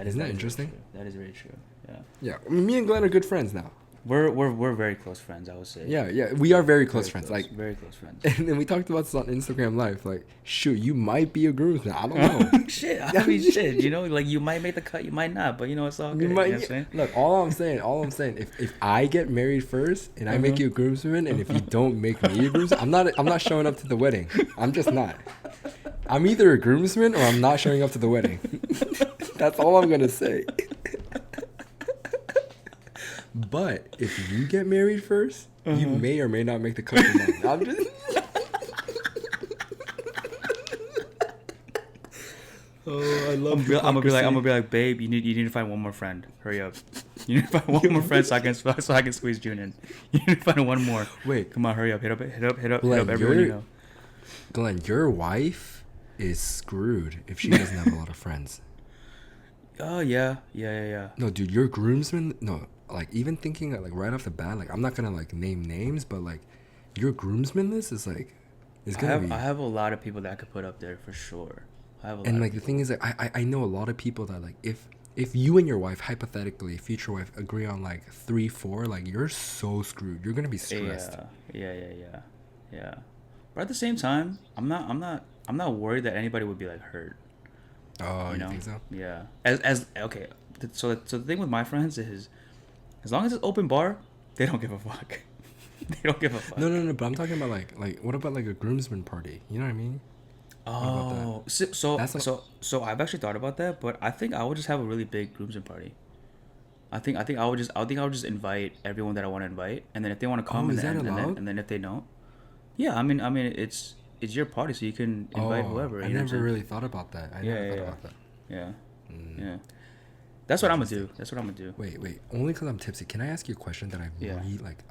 Isn't that interesting? That is very true. Yeah. Yeah, I mean, me and Glenn are good friends now. We're very close friends, I would say. Yeah, we are very close friends. Like very close friends. And then we talked about this on Instagram Live. Like, shoot, you might be a groomsman. I don't know. Shit. You know, like you might make the cut, you might not, but you know it's all good. You know what I'm saying? Look, all I'm saying, if I get married first and I make you a groomsman, and if you don't make me a groomsman, I'm not showing up to the wedding. I'm just not. I'm either a groomsman or I'm not showing up to the wedding. That's all I'm gonna say. But if you get married first, you may or may not make the cut for mine. I'm just. Oh, I love. I'm gonna be like, babe, you need to find one more friend. Hurry up. You need to find one more friend so I can squeeze June in. You need to find one more. Wait, come on, hurry up, hit up Glenn, everyone you know. Glenn, your wife is screwed if she doesn't have a lot of friends. Oh yeah. No, dude, your groomsman. No, like even thinking that, like right off the bat, like I'm not gonna like name names, but like your groomsman list is like is gonna be. I have a lot of people that I could put up there for sure. And like the thing is, like I know a lot of people that like if you and your wife, hypothetically, future wife, agree on like 3-4, like you're so screwed. You're gonna be stressed. Yeah. But at the same time, I'm not worried that anybody would be like hurt. Oh, you think so? Yeah. As okay. So the thing with my friends is, as long as it's open bar, they don't give a fuck. They don't give a fuck. No. But I'm talking about like what about like a groomsman party? You know what I mean? Oh, so I've actually thought about that, but I think I would just have a really big groomsmen party. I think I would just invite everyone that I want to invite, and then if they want to come, and then if they don't, yeah, I mean it's your party, so you can invite whoever. I never really thought about that. Yeah. That's what I'm gonna do. Wait. Only because I'm tipsy. Can I ask you a question that I really like?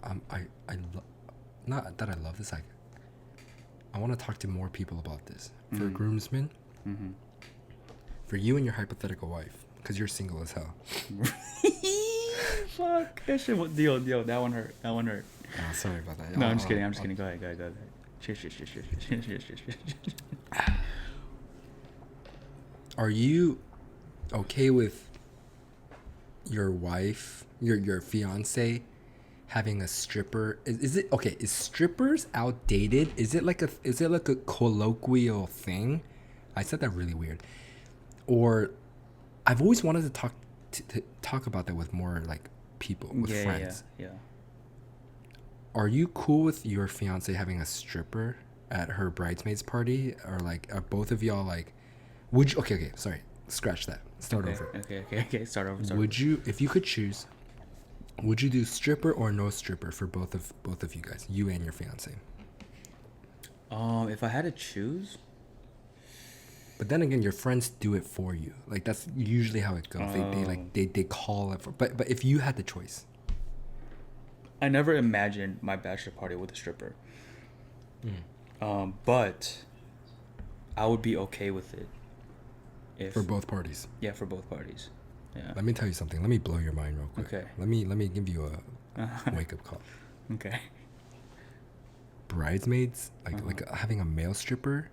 Not that I love this. Like, I want to talk to more people about this. For groomsmen, for you and your hypothetical wife, because you're single as hell. Fuck that shit. Deal. That one hurt. Oh, sorry about that. No, I'm just kidding. Go ahead. Cheers. Are you okay with your wife, your fiance, having a stripper? Is it okay? Is strippers outdated? Is it like a colloquial thing? I said that really weird. Or I've always wanted to talk about that with more like people, with friends. Yeah. Are you cool with your fiance having a stripper at her bridesmaids party, or like are both of y'all like? Would you? Okay. Sorry, scratch that. Start over. Okay. Start over. Would you, if you could choose? Would you do stripper or no stripper for both of you guys, you and your fiance? If I had to choose. But then again, your friends do it for you. Like that's usually how it goes. They call it for. But if you had the choice. I never imagined my bachelor party with a stripper. But I would be okay with it. For both parties. Yeah, for both parties. Yeah. Let me tell you something. Let me blow your mind real quick. Okay. Let me give you a wake up call. Okay. Bridesmaids, like having a male stripper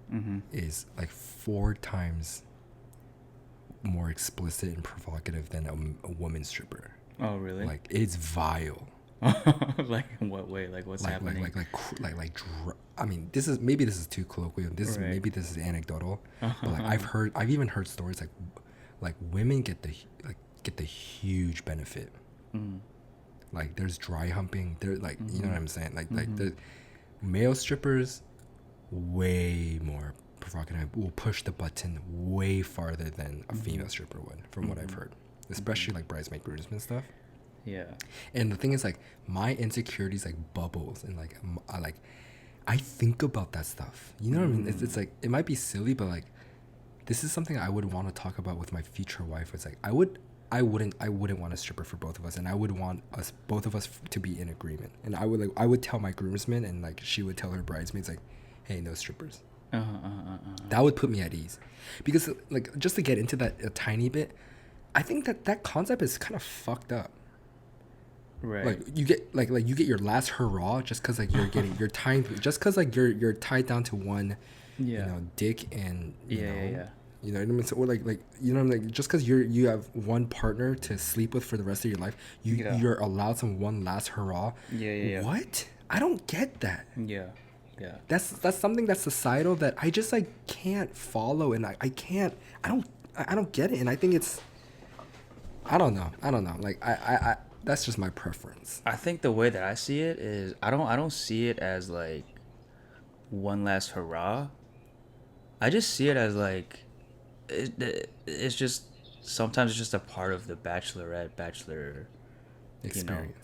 is like 4 times more explicit and provocative than a woman stripper. Oh, really? Like, it's vile. Like, in what way? Like, what's happening? I mean, this is too colloquial. Maybe this is anecdotal, but like I've even heard stories like women get the huge benefit. Like, there's dry humping. There, like, you know what I'm saying? Like the male strippers, way more provocative, will push the button way farther than a female stripper would, from what I've heard, especially like bridesmaid groomsmen stuff. Yeah. And the thing is, like, my insecurities like bubbles, and like I think about that stuff. You know what I mean? It's like, it might be silly, but like, this is something I would want to talk about with my future wife. It's like, I wouldn't want a stripper for both of us, and I would want both of us to be in agreement. And I would tell my groomsmen, and like she would tell her bridesmaids, like, hey, no strippers. That would put me at ease, because like, just to get into that a tiny bit, I think that concept is kind of fucked up. Right. Like, you get you get your last hurrah just because like you're getting your time, just because like you're tied down to one, you know, dick, and you know. You know what I mean? So, or like you know, like, just because you have one partner to sleep with for the rest of your life, you're allowed some one last hurrah. Yeah. What? I don't get that. Yeah. That's something that's societal that I just like can't follow, and I don't get it, and I think it's, I don't know. Like, I that's just my preference. I think the way that I see it is, I don't see it as like one last hurrah. I just see it as like, it's just, sometimes it's just a part of the bachelor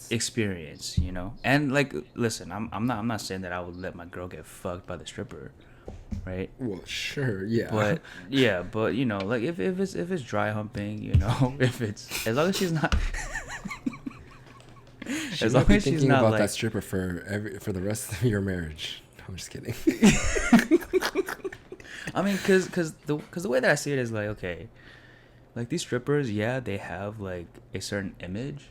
experience, you know. And like, listen, I'm not saying that I would let my girl get fucked by the stripper, right? Well, sure, yeah. But you know, like, if it's dry humping, you know, if it's, as long as she's not as long as she's not about like, that stripper for the rest of your marriage. I'm just kidding. I mean, cause the way that I see it is like, okay, like, these strippers, yeah, they have like a certain image,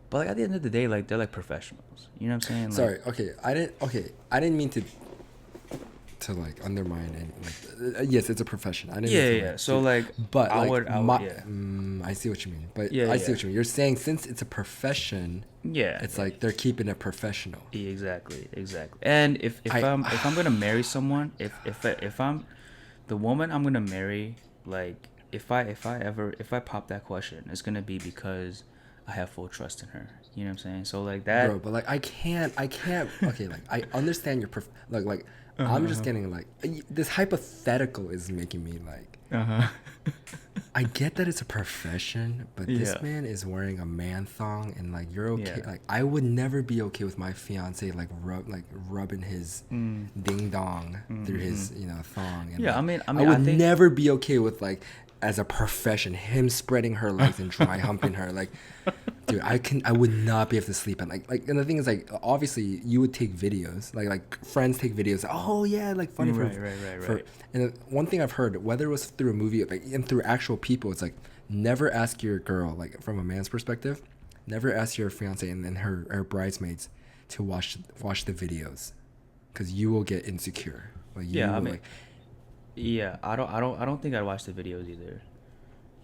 but like, at the end of the day, like, they're like professionals. You know what I'm saying? Like, sorry. I didn't mean to like undermine, and like, yes, it's a profession. I didn't mean to, So like, but I see what you mean. But I see what you mean. You're saying since it's a profession, it's like they're keeping it professional. Exactly. And if I'm gonna marry someone, if I'm the woman I'm gonna marry, like, if I pop that question, it's gonna be because I have full trust in her. You know what I'm saying? So like that. Bro, but like, I can't. Okay, like, I understand your like. I'm just getting like, this hypothetical is making me like. I get that it's a profession, but this man is wearing a man thong, and like, you're okay. Like, I would never be okay with my fiance like rubbing his ding dong through his, you know, thong. And, like, I would never be okay with, like, as a profession, him spreading her legs and dry humping her. Like, dude, I would not be able to sleep. And like, and the thing is, like, obviously you would take videos, like friends take videos. Oh yeah, like, funny right. And one thing I've heard, whether it was through a movie, like, and through actual people, it's like, never ask your girl, like, from a man's perspective, never ask your fiance and then her bridesmaids to watch the videos, because you will get insecure. Like, I don't think I'd watch the videos either,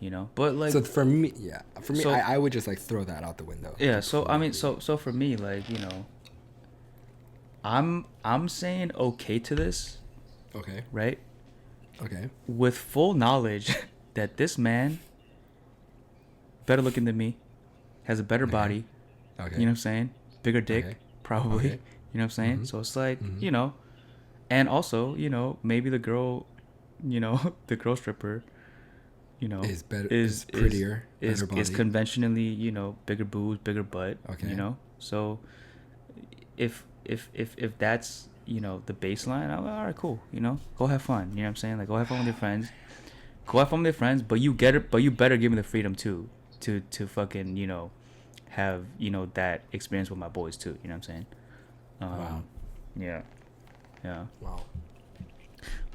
you know. But like, so for me, I would just like throw that out the window. Yeah. So I mean, so for me, like, you know, I'm saying okay to this. Okay. Right. Okay. With full knowledge that this man, better looking than me, has a better body. Okay. You know what I'm saying? Bigger dick, probably. Okay. You know what I'm saying? So it's like, you know, and also, you know, maybe the girl, you know, the girl stripper, you know, is better, is prettier, is conventionally, you know, bigger boobs, bigger butt. Okay. You know, so if that's, you know, the baseline, I'm like, all right, cool. You know, go have fun. You know what I'm saying? Like, go have fun with your friends. But you better give me the freedom too, to fucking, you know, have, you know, that experience with my boys too. You know what I'm saying? Wow. Yeah. Wow.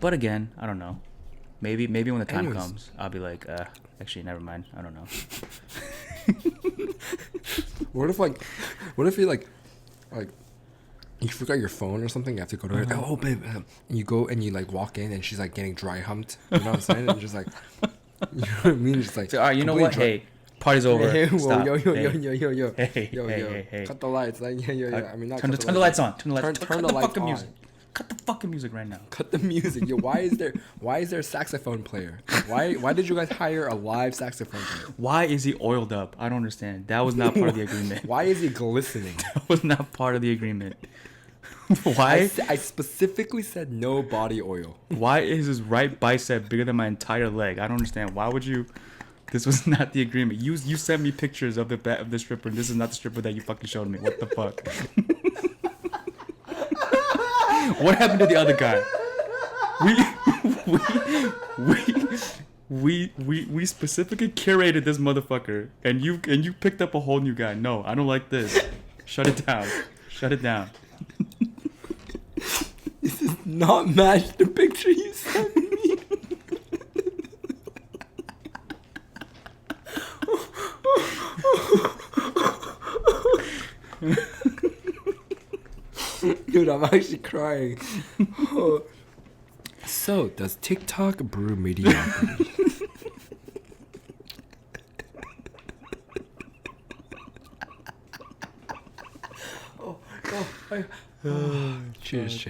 But again, I don't know. Maybe when the time Anyways. comes, I'll be like, actually, never mind. I don't know. What if you like you forgot your phone or something? You have to go to her. Oh, babe. And you go and you like walk in and she's like getting dry humped. You know what I'm saying? And just like, you know what I mean? Just like, So, all right, you know what? Hey, party's over. Hey, whoa, Stop. yo, Hey. hey. Cut the lights. Like, I mean, not Turn cut the lights on. Turn the lights. Turn Cut the the lights fucking on. music. Cut the fucking music right now. Cut the music. Yo, why is there a saxophone player? Why did you guys hire a live saxophone player? Why is he oiled up? I don't understand. That was not part of the agreement. Why is he glistening? That was not part of the agreement. Why? I specifically said no body oil. Why is his right bicep bigger than my entire leg? I don't understand. Why would you? This was not the agreement. You sent me pictures of the stripper, and this is not the stripper that you fucking showed me. What the fuck? What happened to the other guy? We specifically curated this motherfucker, and you picked up a whole new guy. No, I don't like this. Shut it down. Shut it down. This does not match the picture you sent me. Dude, I'm actually crying. So, does TikTok brew mediocrity? Cheers.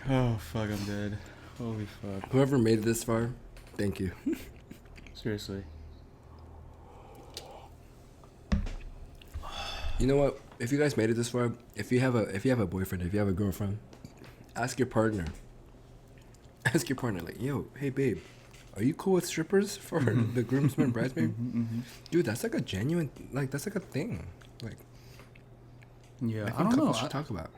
Oh fuck, I'm dead. Holy fuck. Whoever made it this far, thank you. Seriously. You know what? If you guys made it this far, if you have a boyfriend, if you have a girlfriend, ask your partner. Ask your partner, like, yo, hey babe, are you cool with strippers for the groomsmen and bridesmaid? Dude, that's like a genuine, like, that's like a thing. Like, Yeah, I I don't know. couples should talk about.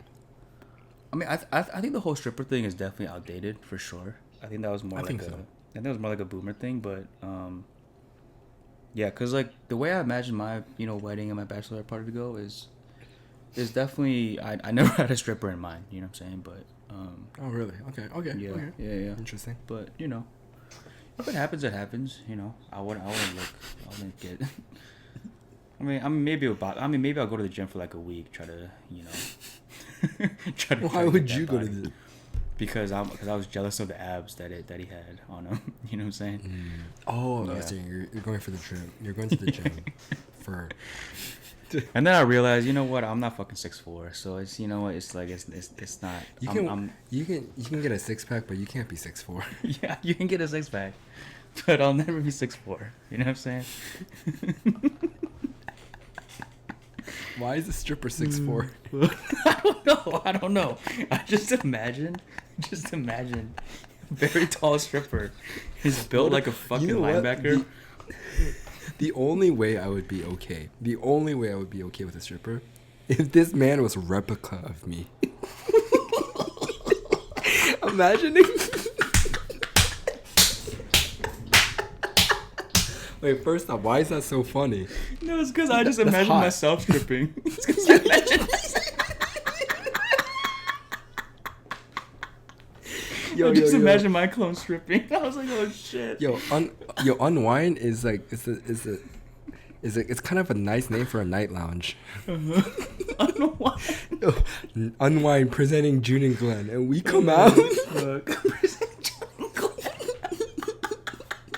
I mean, I think the whole stripper thing is definitely outdated for sure. I think that was more I like think a, so. I think it was more like a boomer thing, but yeah, cause like the way I imagine my wedding and my bachelor party to go is definitely I never had a stripper in mind. You know what I'm saying? But Oh, really? Okay. yeah. Interesting. But if it happens, it happens. I wouldn't get. I mean, maybe I'll go to the gym for like a week, try to try to. Why would you go to the? Because I was jealous of the abs that he had on him. You know what I'm saying? Oh, Yeah. so you're going for the gym. You're going to the gym for. And then I realized, you know what? I'm not fucking 6'4", so it's it's like it's not. You can get a 6-pack, but you can't be 6'4". Yeah, you can get a 6-pack, but I'll never be 6'4". You know what I'm saying? Why is the stripper 6'4"? I don't know. I just imagine a very tall stripper. He's built like a fucking linebacker. The only way I would be okay with a stripper, if this man was a replica of me. Imagining. Wait, first off, why is that so funny? No, it's because I just imagine hot. myself stripping. It's 'cause I imagine I just imagine my clone stripping. I was like, oh shit. Yo, UNWIN is like it's kind of a nice name for a night lounge. I don't know why. Yo, UNWIN presenting June and Glenn, and we come out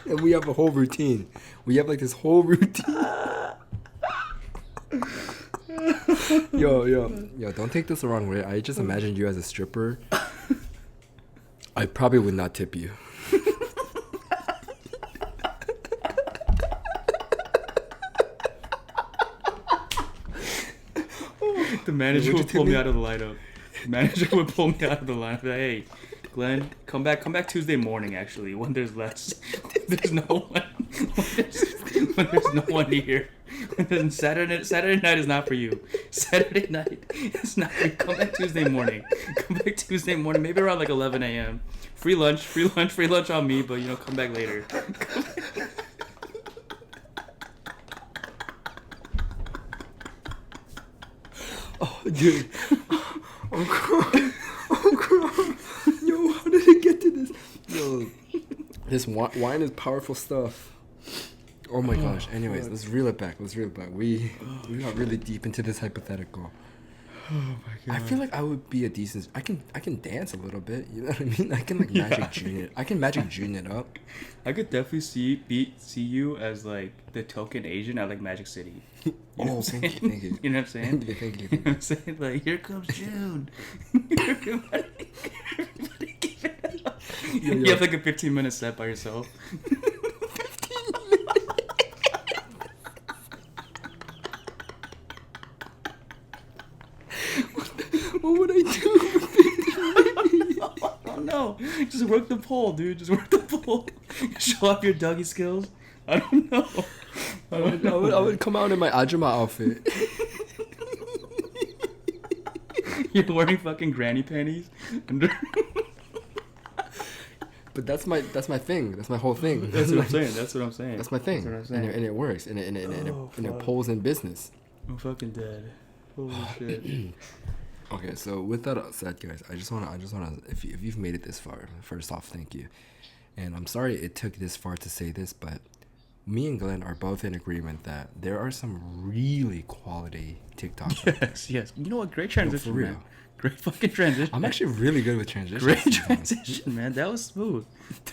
and we have a whole routine. We have like this whole routine. Yo, don't take this the wrong way. I just imagined you as a stripper. I probably would not tip you. The manager Would you would pull tip me me? out of the lineup. Manager would pull me out of the lineup. Like, hey, Glenn, come back Tuesday morning. Actually, when there's less, there's no one. When there's no one here. When Saturday night is not for you. Saturday night is not for you. Come back Tuesday morning. Maybe around like 11 a.m. Free lunch on me. But come back later. Oh, dude. I'm crying. I'm crying. Yo, how did it get to this? Yo, this wine is powerful stuff. Oh my gosh. Anyways, fuck. let's reel it back. We got really deep into this hypothetical. Oh my god. I feel like I would be a decent. I can dance a little bit. You know what I mean? I can like magic June it. I can magic June it up. I could definitely see you as like the token Asian at like Magic City. You know what I'm thank saying? you. You know what I'm saying? Thank you. You know what I'm saying? Like, here comes June. Everybody give it up. Yo. You have like a 15-minute set by yourself. What would I do? Oh no! Just work the pole, dude. Just work the pole. Show off your Dougie skills. I don't know. I would come out in my Ajuma outfit. You're wearing fucking granny panties. But that's my thing. That's my whole thing. That's what I'm saying. That's what I'm saying. That's my thing. That's what I'm saying. And it works. And it pulls in business. I'm fucking dead. Holy shit. Okay, so with that said, guys, I just wanna, if you've made it this far, first off, thank you. And I'm sorry it took this far to say this, but me and Glenn are both in agreement that there are some really quality TikToks. Yes. You know what? Great transition, for real. man. Great fucking transition. I'm actually really good with transitions. Great transition, man. That was smooth.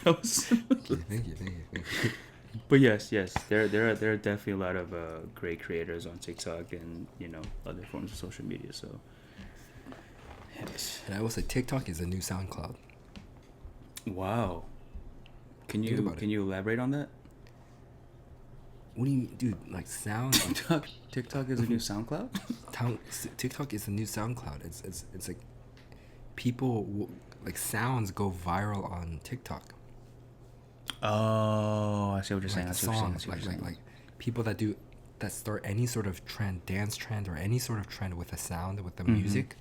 That was smooth. Thank you. But yes, there are definitely a lot of great creators on TikTok and other forms of social media. So, yes. And I will say TikTok is a new SoundCloud. Wow. Can you elaborate on that? What do you mean, dude? Like sound? TikTok is a new SoundCloud? TikTok is a new SoundCloud. It's like people like sounds go viral on TikTok. Oh, I see what you're saying. Like songs, like people that start any sort of trend, dance trend, or any sort of trend with a sound, with the music,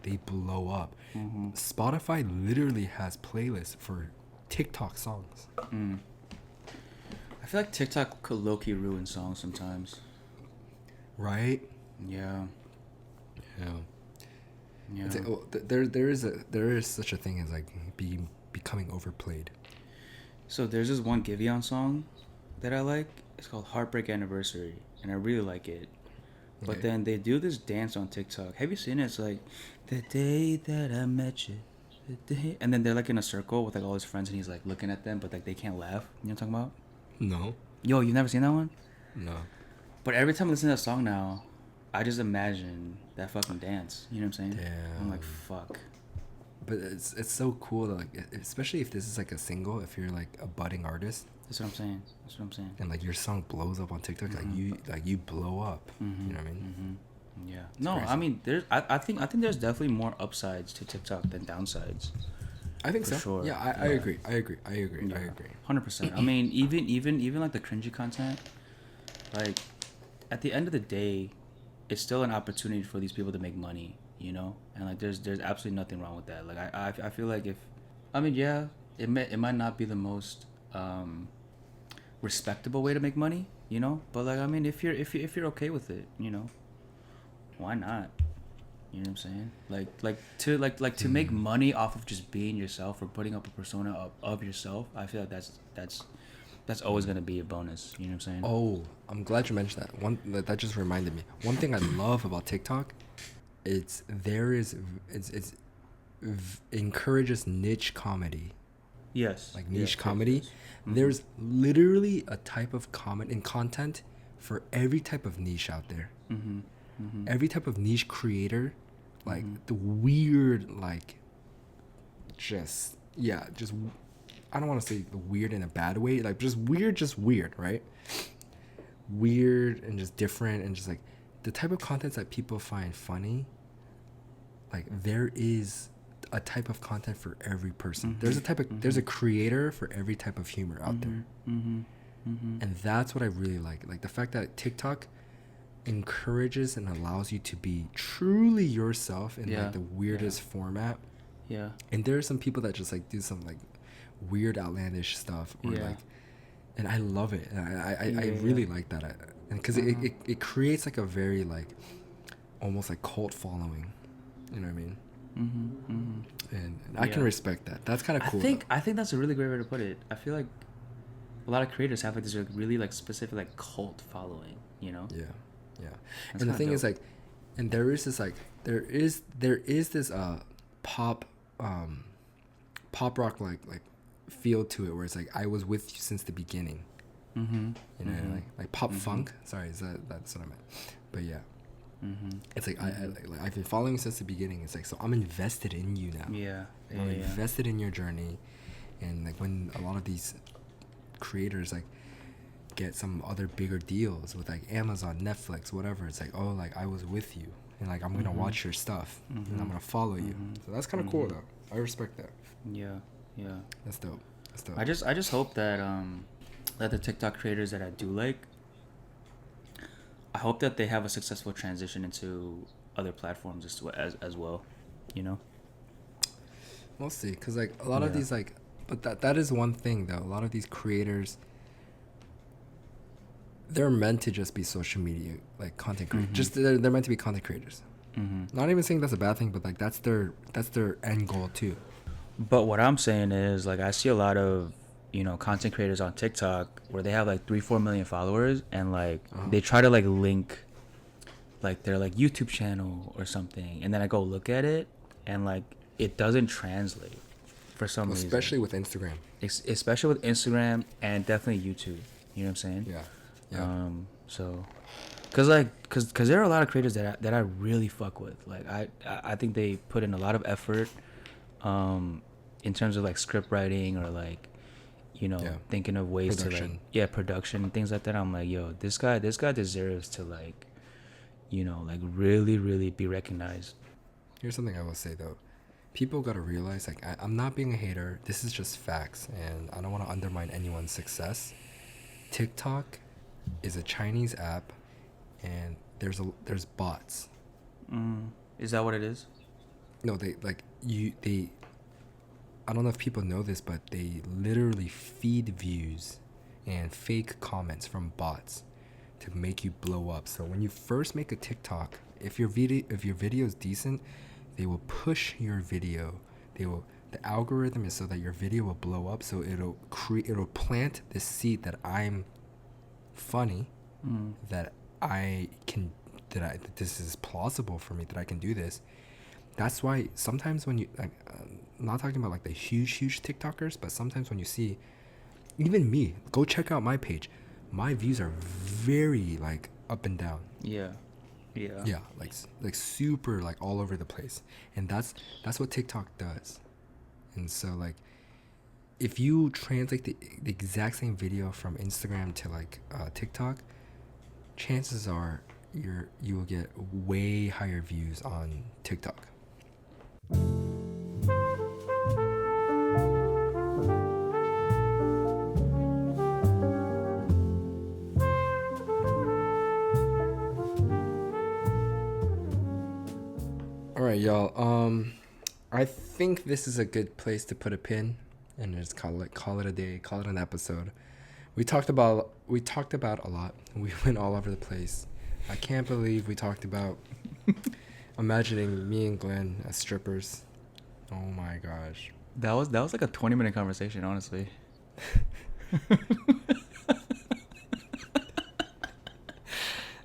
they blow up. Spotify literally has playlists for TikTok songs. I feel like TikTok could low-key ruin songs sometimes. Right? Yeah. It's like, there is such a thing as like becoming overplayed. So there's this one Giveon song that I like. It's called Heartbreak Anniversary, and I really like it. But then they do this dance on TikTok. Have you seen it? It's like, the day that I met you, the day, and then they're like in a circle with like all his friends, and he's like looking at them, but like they can't laugh. You know what I'm talking about? No. Yo, you've never seen that one? No. But every time I listen to that song now, I just imagine that fucking dance. You know what I'm saying? Damn. I'm like, fuck. But it's so cool that, like, especially if this is like a single, if you're like a budding artist. That's what I'm saying. And like your song blows up on TikTok, like you blow up. You know what I mean? Yeah. It's No, crazy. I mean, I think there's definitely more upsides to TikTok than downsides. I think For so. sure. Yeah, I agree. I agree. 100%. I mean, even like the cringy content, like at the end of the day, it's still an opportunity for these people to make money, and like there's absolutely nothing wrong with that. Like I feel like it might not be the most respectable way to make money, but like I mean if you're okay with it, why not? You know what I'm saying? To make money off of just being yourself or putting up a persona of yourself, I feel like that's always gonna be a bonus. You know what I'm saying? Oh, I'm glad you mentioned that. That just reminded me. One thing I love about TikTok, it encourages niche comedy. Yes. Like niche comedy. Yes. There's literally a type of comment and content for every type of niche out there. Every type of niche creator, like the weird, like just I don't want to say the weird in a bad way, like just weird, right? Weird and just different, and just like the type of content that people find funny. Like there is a type of content for every person. There's a creator for every type of humor out there. And that's what I really like the fact that TikTok encourages and allows you to be truly yourself in like the weirdest format. Yeah. And there are some people that just like do some like weird outlandish stuff, or like, and I love it. And I really like that. And because it creates like a very like almost like cult following. You know what I mean? And Yeah. I can respect that. That's kind of cool. I think that's a really great way to put it. I feel like a lot of creators have like this like really like specific like cult following, you know? Yeah. That's And the kinda thing dope. is like, and there is this like there is this pop pop rock like feel to it where it's like I was with you since the beginning. You know, like pop funk. Sorry, that's what I meant. But yeah. It's like I've been following you since the beginning. It's like, so I'm invested in you now. Yeah. I'm invested in your journey. And like when a lot of these creators like get some other bigger deals with like Amazon, Netflix, whatever, it's like, oh, like I was with you and like I'm gonna watch your stuff and I'm gonna follow you. So that's kind of cool though. I respect that. Yeah. That's dope. I just hope that that the TikTok creators that I do like, I hope that they have a successful transition into other platforms as well, you know. We'll see, because like a lot of these like, but that is one thing though. A lot of these creators, they're meant to just be social media like content creators. Just they're meant to be content creators. Not even saying that's a bad thing, but like that's their end goal too. But what I'm saying is, like, I see a lot of, you know, content creators on TikTok where they have like 3-4 million followers, and like they try to like link like their like YouTube channel or something, and then I go look at it and like it doesn't translate for some reason. Especially with Instagram. Especially with Instagram and definitely YouTube. You know what I'm saying? Yeah. So, cause there are a lot of creators that I really fuck with. Like I think they put in a lot of effort, in terms of like script writing or like, you know, thinking of ways production. to like production and things like that. I'm like, yo, this guy deserves to like, you know, like really be recognized. Here's something I will say though. People gotta realize, like, I'm not being a hater. This is just facts, and I don't want to undermine anyone's success. TikTok is a Chinese app, and there's bots. Is that what it is? No, they I don't know if people know this, but they literally feed views and fake comments from bots to make you blow up. So when you first make a TikTok, if your video is decent, they will push your video. The algorithm is so that your video will blow up. So it'll plant this seed that I'm funny, that this is plausible for me, that I can do this. That's why sometimes when you like, I'm not talking about like the huge TikTokers, but sometimes when you see, even me, go check out my page. My views are very like up and down. Yeah, like super like all over the place, and that's what TikTok does. And so like, if you translate the exact same video from Instagram to like TikTok, chances are you will get way higher views on TikTok. All right, y'all. I think this is a good place to put a pin and just call it a day, call it an episode. We talked about a lot. We went all over the place. I can't believe we talked about imagining me and Glenn as strippers. Oh my gosh. That was like a 20-minute conversation, honestly.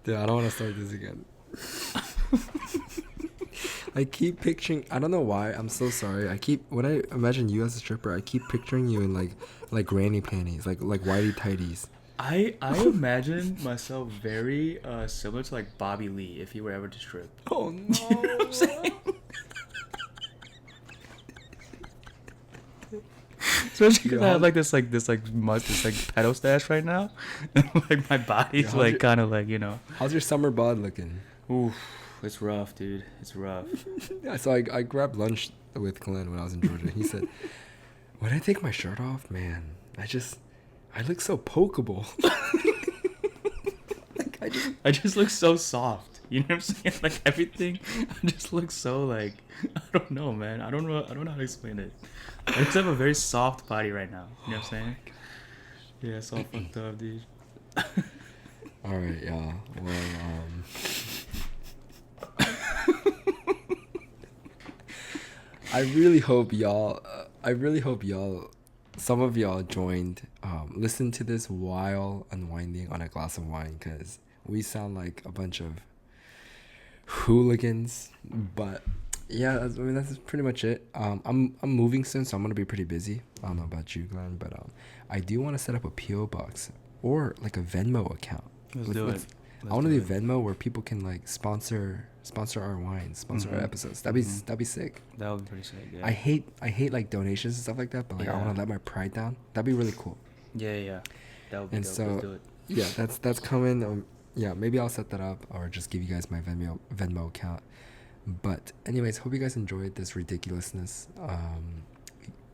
Dude, I don't want to start this again. I keep picturing, I don't know why, I'm so sorry. When I imagine you as a stripper, I keep picturing you in like granny panties, like whitey tighties. I imagine myself very similar to like Bobby Lee if he were ever to strip. Oh no. You know what I'm saying? Especially because I have like this pedo stash right now. Like my body's like kind of like, you know. How's your summer bod looking? Oof, it's rough, dude. It's rough. Yeah, so I grabbed lunch with Glenn when I was in Georgia. He said, when I take my shirt off, man, I look so pokeable. Like I just look so soft. You know what I'm saying? Like everything, I just look so like, I don't know, man. I don't know how to explain it. I just have a very soft body right now. You know what I'm saying? Yeah, it's all fucked up, dude. All right, y'all. Well, I really hope y'all. Some of y'all joined. Listen to this while unwinding on a glass of wine, because we sound like a bunch of hooligans. But yeah, that's pretty much it. I'm moving soon, so I'm gonna be pretty busy. I don't know about you, Glenn, but I do want to set up a PO box or like a Venmo account. Let's do it. I want to do Venmo where people can like sponsor our wines, sponsor our episodes. That'd be sick. That would be pretty sick. Yeah. I hate like donations and stuff like that, but like I want to let my pride down. That'd be really cool. Yeah. That would be And dope. so Let's do it. yeah, that's coming. Yeah, maybe I'll set that up or just give you guys my Venmo account. But anyways, hope you guys enjoyed this ridiculousness.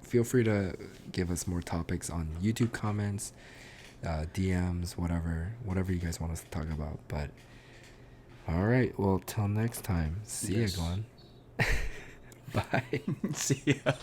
Feel free to give us more topics on YouTube comments, DMs, whatever you guys want us to talk about. But all right, well, till next time. See ya, Glenn. Bye. See ya.